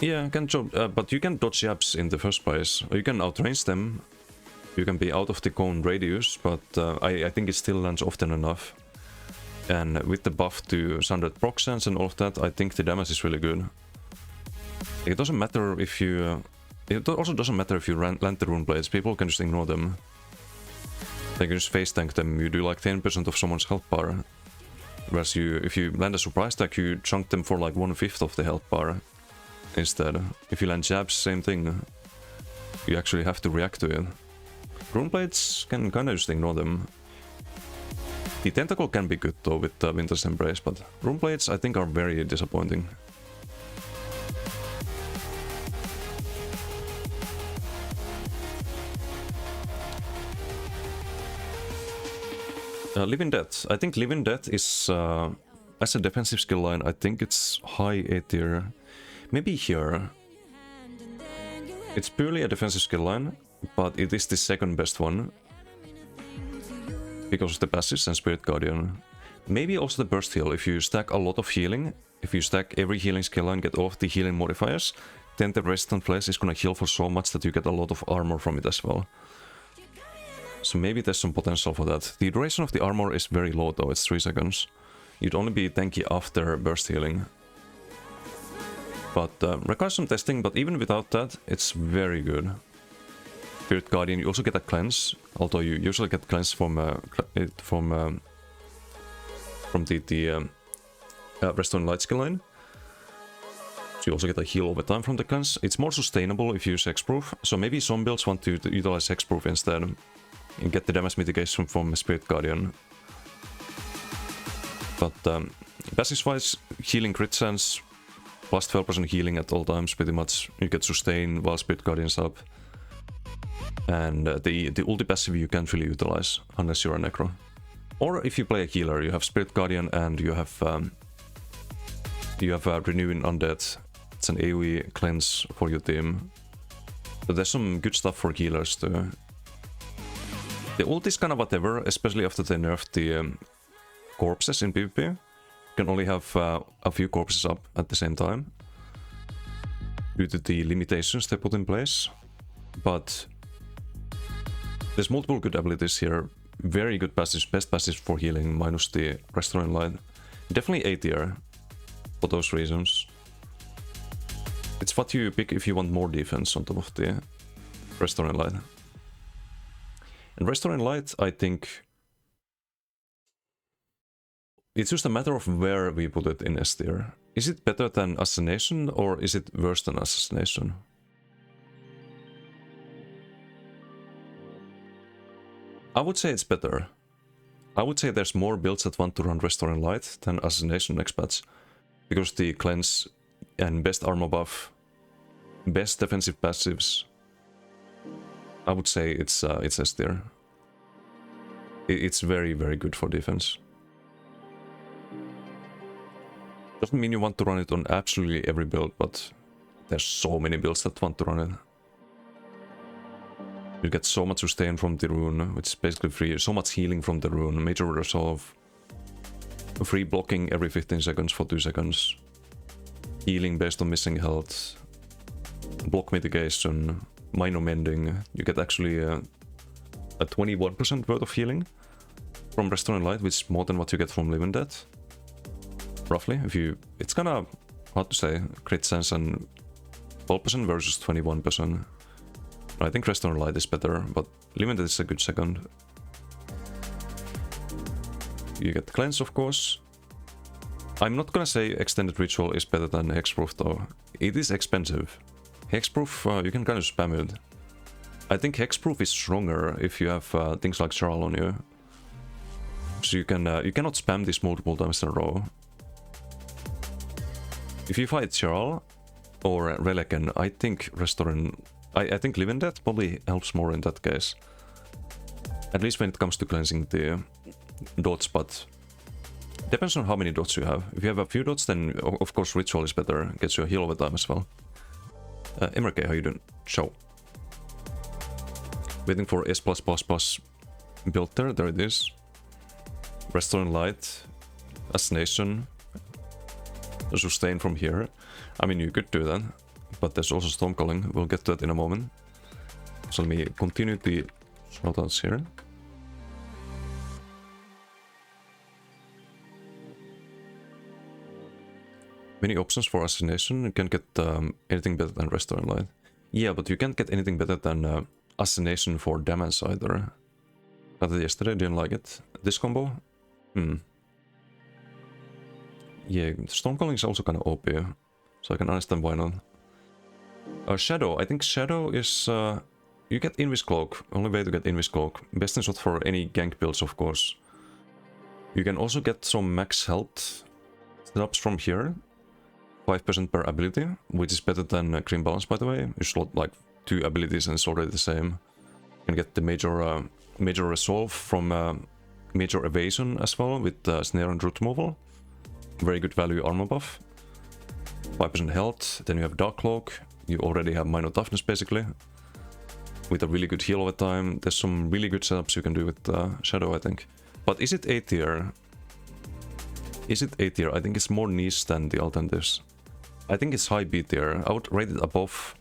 Yeah, but you can dodge jabs in the first place. You can outrange them. You can be out of the cone radius, but I think it still lands often enough. And with the buff to Sundered proc sense and all of that, I think the damage is really good. It doesn't matter if you... It also doesn't matter if you land the Runeblades, people can just ignore them. Like you just face tank them, you do like 10% of someone's health bar. Whereas if you land a surprise attack, you chunk them for like 1/5 of the health bar instead. If you land jabs, same thing. You actually have to react to it. Runeblades can kinda just ignore them. The Tentacle can be good though with Winter's Embrace, but Runeblades I think are very disappointing. Live in Death. I think Live in Death is, as a defensive skill line, I think it's high A tier. Maybe here. It's purely a defensive skill line, but it is the second best one. Because of the passives and Spirit Guardian. Maybe also the Burst Heal. If you stack a lot of healing, if you stack every healing skill line, get all of the healing modifiers, then the Resistant Flash is gonna heal for so much that you get a lot of armor from it as well. So maybe there's some potential for that. The duration of the armor is very low though, it's 3 seconds. You'd only be tanky after burst healing. But requires some testing, but even without that, it's very good. Spirit Guardian, you also get a cleanse, although you usually get cleanse from the Restoring Light skill line. So you also get a heal over time from the cleanse. It's more sustainable if you use Hexproof, so maybe some builds want to utilize Hexproof instead. And get the damage mitigation from Spirit Guardian. But passive-wise, healing crit chance, plus 12% healing at all times, pretty much. You get sustain while Spirit Guardian's up. And the ulti passive you can't really utilize, unless you're a Necro. Or if you play a healer, you have Spirit Guardian and you have Renewing Undead. It's an AoE cleanse for your team. But there's some good stuff for healers too. The ult is kind of whatever, especially after they nerfed the corpses in PvP. You can only have a few corpses up at the same time. Due to the limitations they put in place. But there's multiple good abilities here. Very good passives, best passives for healing, minus the Restoring Light. Definitely A tier, for those reasons. It's what you pick if you want more defense on top of the Restoring Light. And Restoring Light, I think it's just a matter of where we put it in S tier. Is it better than Assassination or is it worse than Assassination? I would say it's better. I would say there's more builds that want to run Restoring Light than Assassination next patch. Because the cleanse and best armor buff, best defensive passives, I would say it's S tier. It's very, very good for defense. Doesn't mean you want to run it on absolutely every build, but there's so many builds that want to run it. You get so much sustain from the rune, which is basically free, so much healing from the rune, major resolve, free blocking every 15 seconds for 2 seconds, healing based on missing health, block mitigation, minor mending. You get actually a 21% worth of healing from Restoring Light, which is more than what you get from Live in Death. Roughly, it's kinda hard to say, crit chance and 12% versus 21%. I think Restoring Light is better, but Live in Death is a good second. You get Cleanse, of course. I'm not gonna say Extended Ritual is better than Hexproof though. It is expensive. Hexproof, you can kind of spam it. I think Hexproof is stronger if you have things like Charl on you. So you cannot spam this multiple times in a row. If you fight Charl or Relican, I think I think Live in Death probably helps more in that case. At least when it comes to cleansing the dots, but depends on how many dots you have. If you have a few dots, then of course Ritual is better, gets you a heal over time as well. MRK, how you doing? Show. Waiting for S+++ build there it is. Restoring Light, Assassination, Sustain from here. I mean, you could do that, but there's also Stormcalling, we'll get to that in a moment. So let me continue the shoutouts here. Many options for Assassination, you can't get anything better than Restoring Light. Yeah, but you can't get anything better than Assassination for damage either. Got it yesterday, didn't like it. This combo? Yeah, Stormcalling is also kind of OP, so I can understand why not. Shadow, I think Shadow is... you get Invis Cloak, only way to get Invis Cloak. Best in slot for any gank builds, of course. You can also get some max health setups from here. 5% per ability, which is better than Grim Balance, by the way. You slot like 2 abilities and it's already the same. You can get the major resolve from major evasion as well with snare and root removal. Very good value armor buff. 5% health, then you have Dark Cloak. You already have minor toughness basically. With a really good heal over time. There's some really good setups you can do with Shadow, I think. But is it A tier? Is it A tier? I think it's more niche than the alternatives. I think it's high B tier. I would rate it above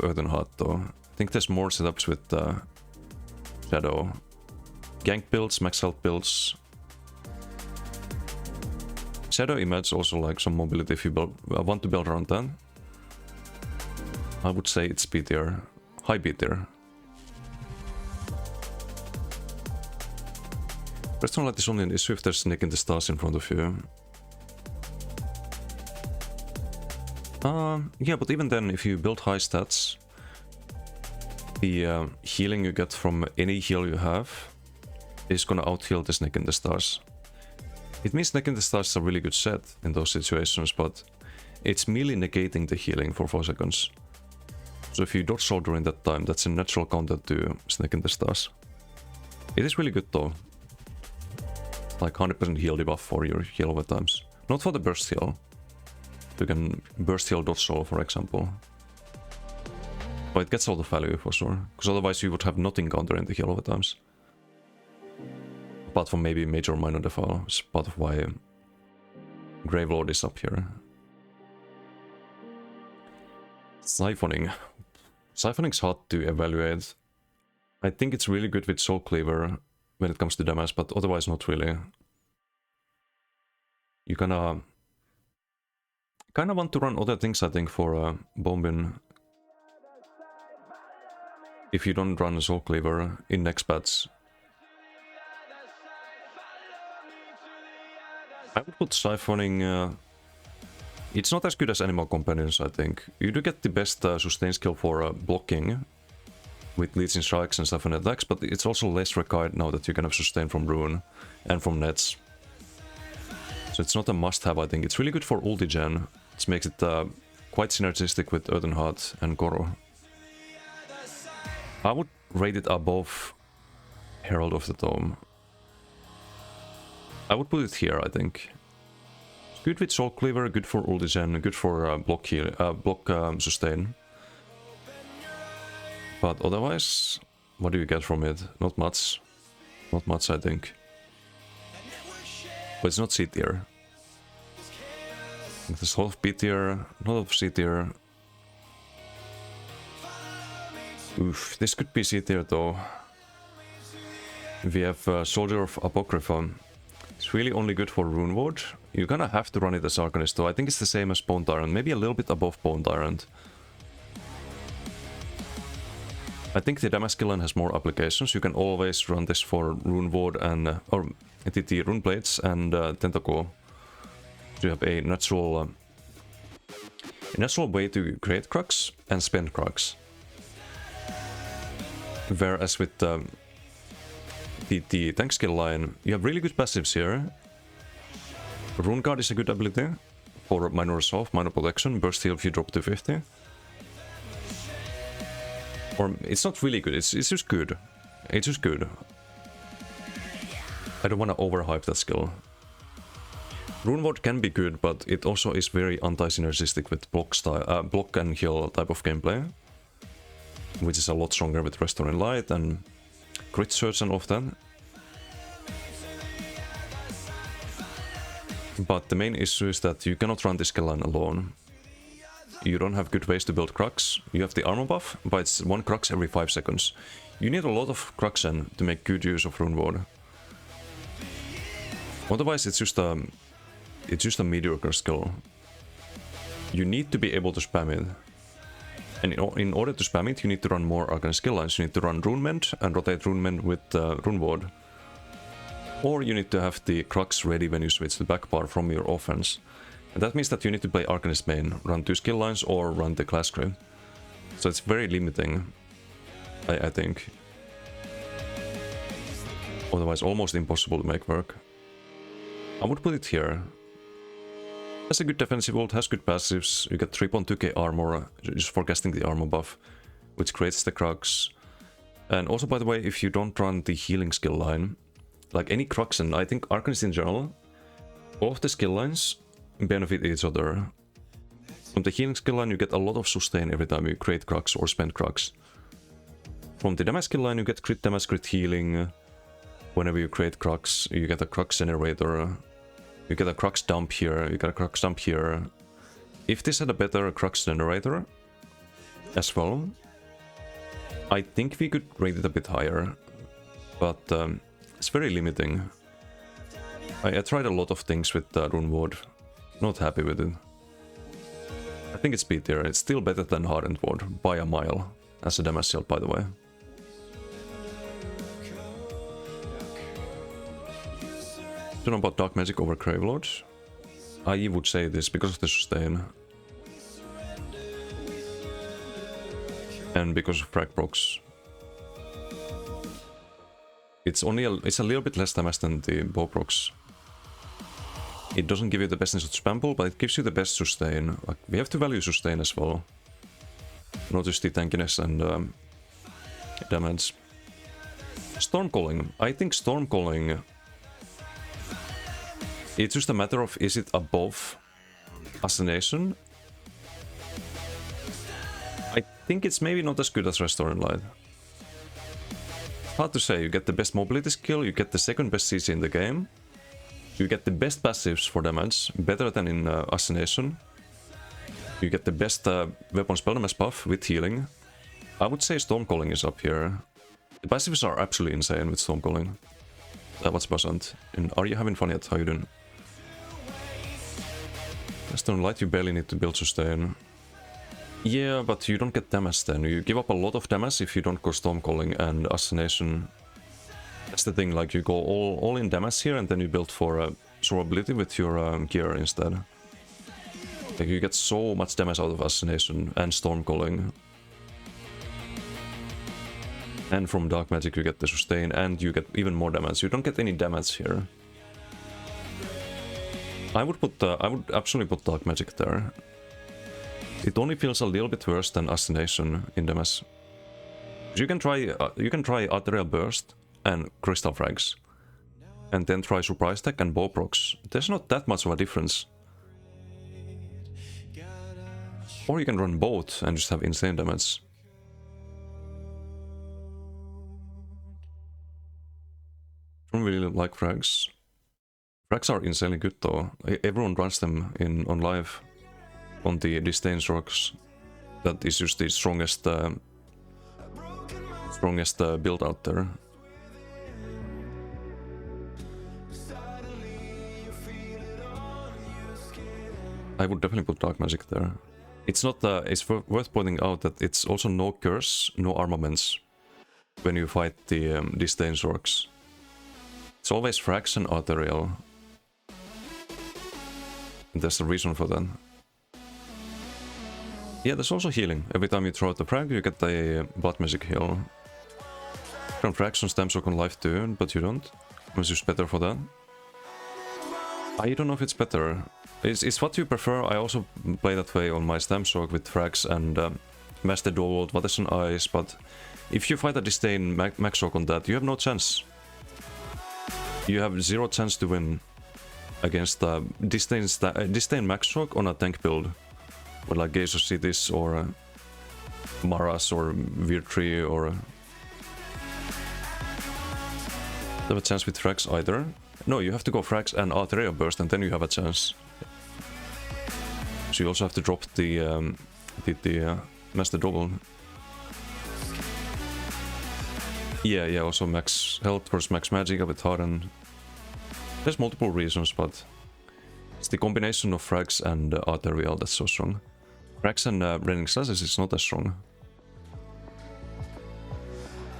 Earthen Heart though. I think there's more setups with Shadow. Gank builds, max health builds. Shadow image also like some mobility if you want to build around that. I would say it's B tier. High B tier. Personality is only an issue if there's Snake in the Stars in front of you. Yeah, but even then, if you build high stats, the healing you get from any heal you have is gonna out-heal the Snake in the Stars. It means Snake in the Stars is a really good set in those situations, but it's merely negating the healing for 4 seconds. So if you dodge roll during that time, that's a natural counter to Snake in the Stars. It is really good though. Like 100% heal debuff for your heal over times. Not for the burst heal. You can burst heal dodge roll, for example. But it gets all the value for sure. Because otherwise you would have nothing countering the heal over times. Apart from maybe major or minor defile, which is part of why Gravelord is up here. Siphoning. Siphoning's hard to evaluate. I think it's really good with Soul Cleaver when it comes to damage, but otherwise not really. You kinda want to run other things, I think, for Bombin. If you don't run Soul Cleaver in next patch. I would put Siphoning... it's not as good as Animal Companions, I think. You do get the best sustain skill for blocking with leeching strikes and stuff and attacks, but it's also less required now that you can have sustain from Rune and from nets. So it's not a must-have, I think. It's really good for ulti gen, which makes it quite synergistic with Earthen Heart and Goro. I would rate it above Herald of the Tome. I would put it here, I think. Good with Soul Cleaver, good for ulti gen, good for block heal, sustain. But otherwise, what do you get from it? Not much. Not much, I think. But it's not C tier. There's a lot of B tier, a lot of C tier. Oof, this could be C tier though. We have Soldier of Apocrypha. It's really only good for Rune Ward. You're gonna have to run it as Arcanist though. I think it's the same as Bone Tyrant, maybe a little bit above Bone Tyrant. I think the damage skill line has more applications. You can always run this for Rune Ward and or the Rune Blades and Tentacle. So you have a natural way to create Crux and spend Crux. Whereas with the tank skill line, you have really good passives here. Rune Guard is a good ability for minor resolve, minor protection, burst heal if you drop to 50. Or it's not really good, it's just good. It's just good. I don't want to overhype that skill. Rune Ward can be good, but it also is very anti-synergistic with block and heal type of gameplay. Which is a lot stronger with Restoring Light and Crit Surge and all of that. But the main issue is that you cannot run this skill line alone. You don't have good ways to build Crux. You have the armor buff, but it's 1 Crux every 5 seconds. You need a lot of Cruxen to make good use of Rune Ward. Otherwise it's just a mediocre skill. You need to be able to spam it. And in order to spam it, you need to run more Arcanist skill lines. You need to run Rune Mend and rotate Rune Mend with Rune Ward. Or you need to have the Crux ready when you switch the back bar from your offense. And that means that you need to play Arcanist main, run 2 skill lines or run the class grid. So it's very limiting, I think. Otherwise almost impossible to make work. I would put it here. Has a good defensive ult, has good passives, you get 3.2k armor just for casting the armor buff, which creates the Crux. And also, by the way, if you don't run the healing skill line, like any Crux, and I think Arcanist in general, all of the skill lines benefit each other. From the healing skill line you get a lot of sustain every time you create Crux or spend Crux. From the damage skill line you get crit damage, crit healing. Whenever you create Crux, you get a Crux generator. You get a Crux dump here, you get a Crux dump here. If this had a better Crux generator as well, I think we could rate it a bit higher. But it's very limiting. I tried a lot of things with Rune Ward. Not happy with it. I think it's B tier. It's still better than Ardent Ward by a mile. As a damage shield, by the way. Don't know about Dark Magic over Gravelord. I would say this because of the sustain. And because of frag procs. It's a little bit less damage than the bow procs. It doesn't give you the best spam pool, but it gives you the best sustain. Like, we have to value sustain as well. Not just the tankiness and damage. Stormcalling. I think Stormcalling... It's just a matter of, is it above Assassination? I think it's maybe not as good as Restore and Light. Hard to say. You get the best mobility skill, you get the second best CC in the game. You get the best passives for damage, better than in Assassination. You get the best weapon spell damage buff with healing. I would say Stormcalling is up here. The passives are absolutely insane with Stormcalling. What's Buzzant? And are you having fun yet? How you doing? Restore and Light, you barely need to build sustain. Yeah, but you don't get damage then. You give up a lot of damage if you don't go Stormcalling and Assassination. That's the thing, like you go all in damage here and then you build for survivability with your gear instead. Like you get so much damage out of Assassination and Stormcalling. And from Dark Magic you get the sustain and you get even more damage. You don't get any damage here. I would absolutely put Dark Magic there. It only feels a little bit worse than Assassination in damage. You can try Arterial Burst and Crystal Frags, and then try Surprise Attack and Bow procs. There's not that much of a difference. Or you can run both and just have insane damage. Don't really like frags. Frags are insanely good though. Everyone runs them on live. On the Disdain rocks. That is just the strongest build out there. I would definitely put Dark Magic there. It's not. It's worth pointing out that it's also no curse, no armaments when you fight the Disdain rocks. It's always frags and arterial. And there's a reason for that. Yeah, there's also healing. Every time you throw out the frag, you get a Blood Magic heal. You can frags on Stem Shock on life too, but you don't. It's just better for that. I don't know if it's better. It's what you prefer. I also play that way on my Stem Shock with frags and Master Dual What is an Ice, but if you fight a Disdain Max Shock on that, you have no chance. You have zero chance to win against Disdain Max Shock on a tank build. With like Gaze of Cities or Maras or Virtree or... Don't have a chance with frags either. No, you have to go frags and Arterial Burst and then you have a chance. So you also have to drop the Master Double. Yeah, also max health versus max magic with Harden. There's multiple reasons, but it's the combination of frags and Arterial that's so strong. Cracks and raining slashes is not as strong.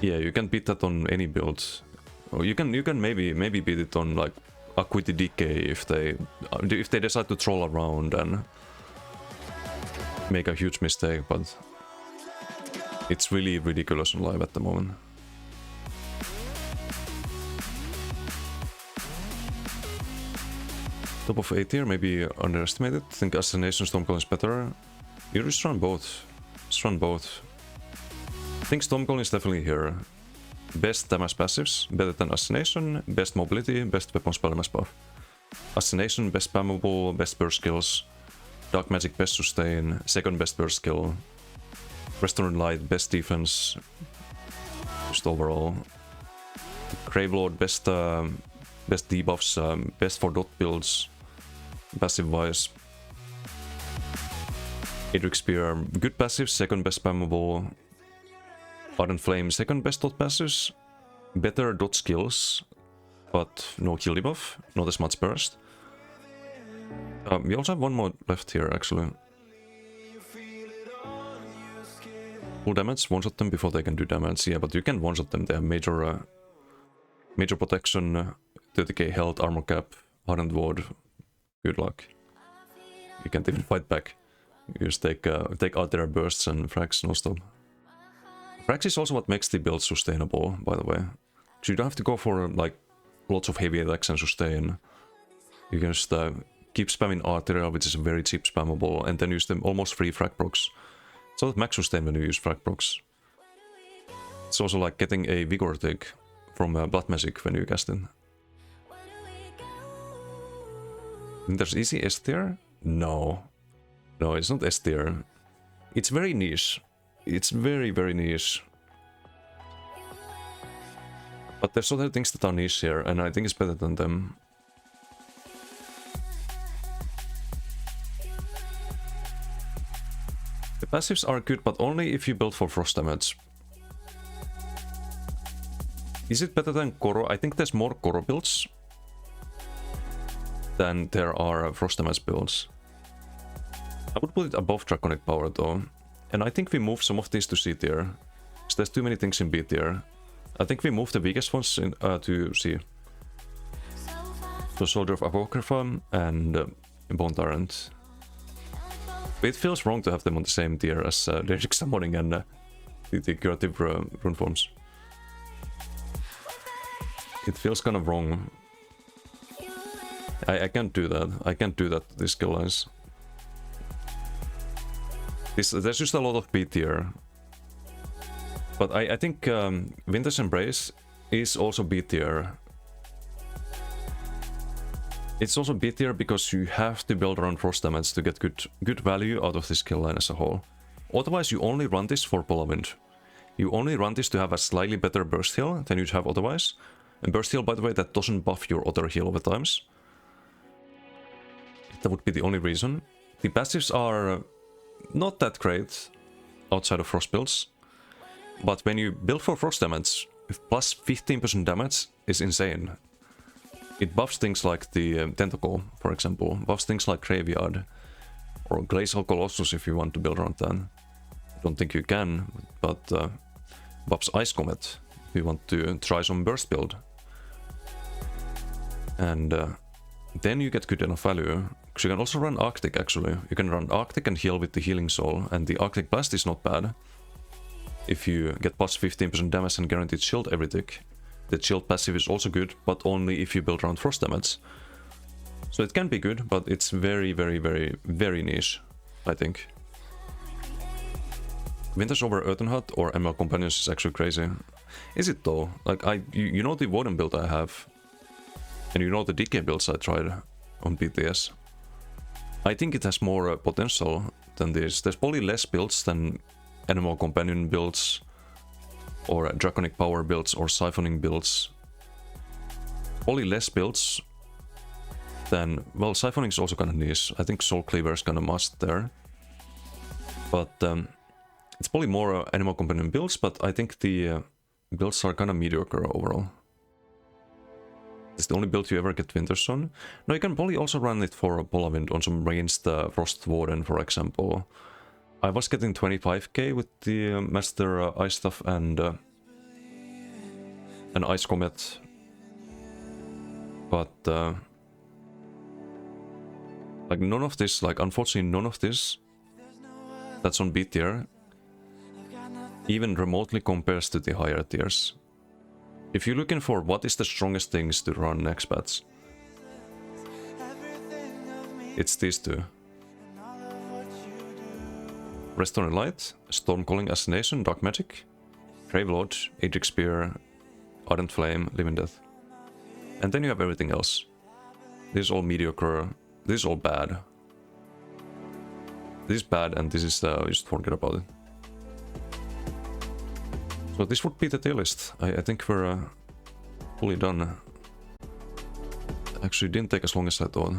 Yeah, you can beat that on any build. Or you can maybe beat it on like Acuity Decay if they decide to troll around and make a huge mistake, but it's really ridiculous on live at the moment. Top of A tier, maybe underestimated. Think Assassination Stormcall is better. You just run both. Just run both. I think Stormcall is definitely here. Best damage passives, better than Assassination, best mobility, best weapon spell mass buff. Assassination, best spammable, best burst skills. Dark Magic, best sustain, second best burst skill. Restoring Light, best defense. Just overall. Gravelord, best debuffs, best for dot builds. Passive wise. Aedric Spear, good passive, second best spammable. Ardent Flame, second best dot passives. Better dot skills, but no kill debuff, not as much burst. We also have one more left here actually. Full damage, one-shot them before they can do damage. Yeah, but you can one-shot them, they have major protection, 30k health, armor cap, Ardent Ward. Good luck. You can't even fight back. You just take out their bursts and frags, no stop. Frags is also what makes the build sustainable, by the way. So you don't have to go for like lots of heavy attacks and sustain. You can just keep spamming Arterial, which is very cheap spammable, and then use them almost free frag procs. So that max sustain when you use frag procs. It's also like getting a Vigor tick from Blood Magic when you cast it. And there's easy S tier? No. No, it's not S tier. It's very niche. It's very, very niche. But there's other things that are niche here, and I think it's better than them. The passives are good, but only if you build for frost damage. Is it better than Koro? I think there's more Koro builds than there are frost damage builds. I would put it above Draconic Power though. And I think we move some of these to C tier. Because there's too many things in B tier. I think we move the weakest ones in, to C. So Soldier of Apocrypha and Bone Tyrant. But it feels wrong to have them on the same tier as Daedric Summoning and the Curative Runeforms. It feels kind of wrong. I can't do that. I can't do that to these skill lines. There's just a lot of B tier. But I think Winter's Embrace is also B tier. It's also B tier because you have to build around frost damage to get good value out of this skill line as a whole. Otherwise you only run this for Polawind. You only run this to have a slightly better burst heal than you'd have otherwise. And burst heal, by the way, that doesn't buff your other heal over times. That would be the only reason. The passives are not that great outside of frost builds. But when you build for frost damage, plus 15% damage is insane. It buffs things like the Tentacle, for example, buffs things like Graveyard, or Glacial Colossus if you want to build around that. I don't think you can, but buffs Ice Comet if you want to try some burst build. And then you get good enough value, because you can also run Arctic actually. You can run Arctic and heal with the Healing Soul, and the Arctic Blast is not bad. If you get plus 15% damage and guaranteed shield every tick. The shield passive is also good, but only if you build around frost damage. So it can be good, but it's very, very, very, very niche, I think. Winters over Earthen Heart or ML Companions is actually crazy. Is it though? Like, you know the Warden build I have. And you know the Decay builds I tried on BTS. I think it has more potential than this. There's probably less builds than Animal Companion builds, or Draconic Power builds, or Siphoning builds. Only less builds than... Well, Siphoning is also kind of niche. I think Soul Cleaver is kind of must there. But it's probably more Animal Companion builds, but I think the builds are kind of mediocre overall. It's the only build you ever get Winters on. No, you can probably also run it for Polawind on some ranged Frost Warden, for example. I was getting 25k with the Master Ice stuff and an Ice Comet, but like none of this, like unfortunately none of this that's on B tier even remotely compares to the higher tiers. If you're looking for what is the strongest things to run next patch, it's these two. Restoring Light, Stormcalling, Assassination, Dark Magic, Gravelord, Aedric Spear, Ardent Flame, Living Death. And then you have everything else. This is all mediocre, this is all bad. This is bad and this is, just forget about it. So this would be the tier list. I think we're fully done. Actually didn't take as long as I thought.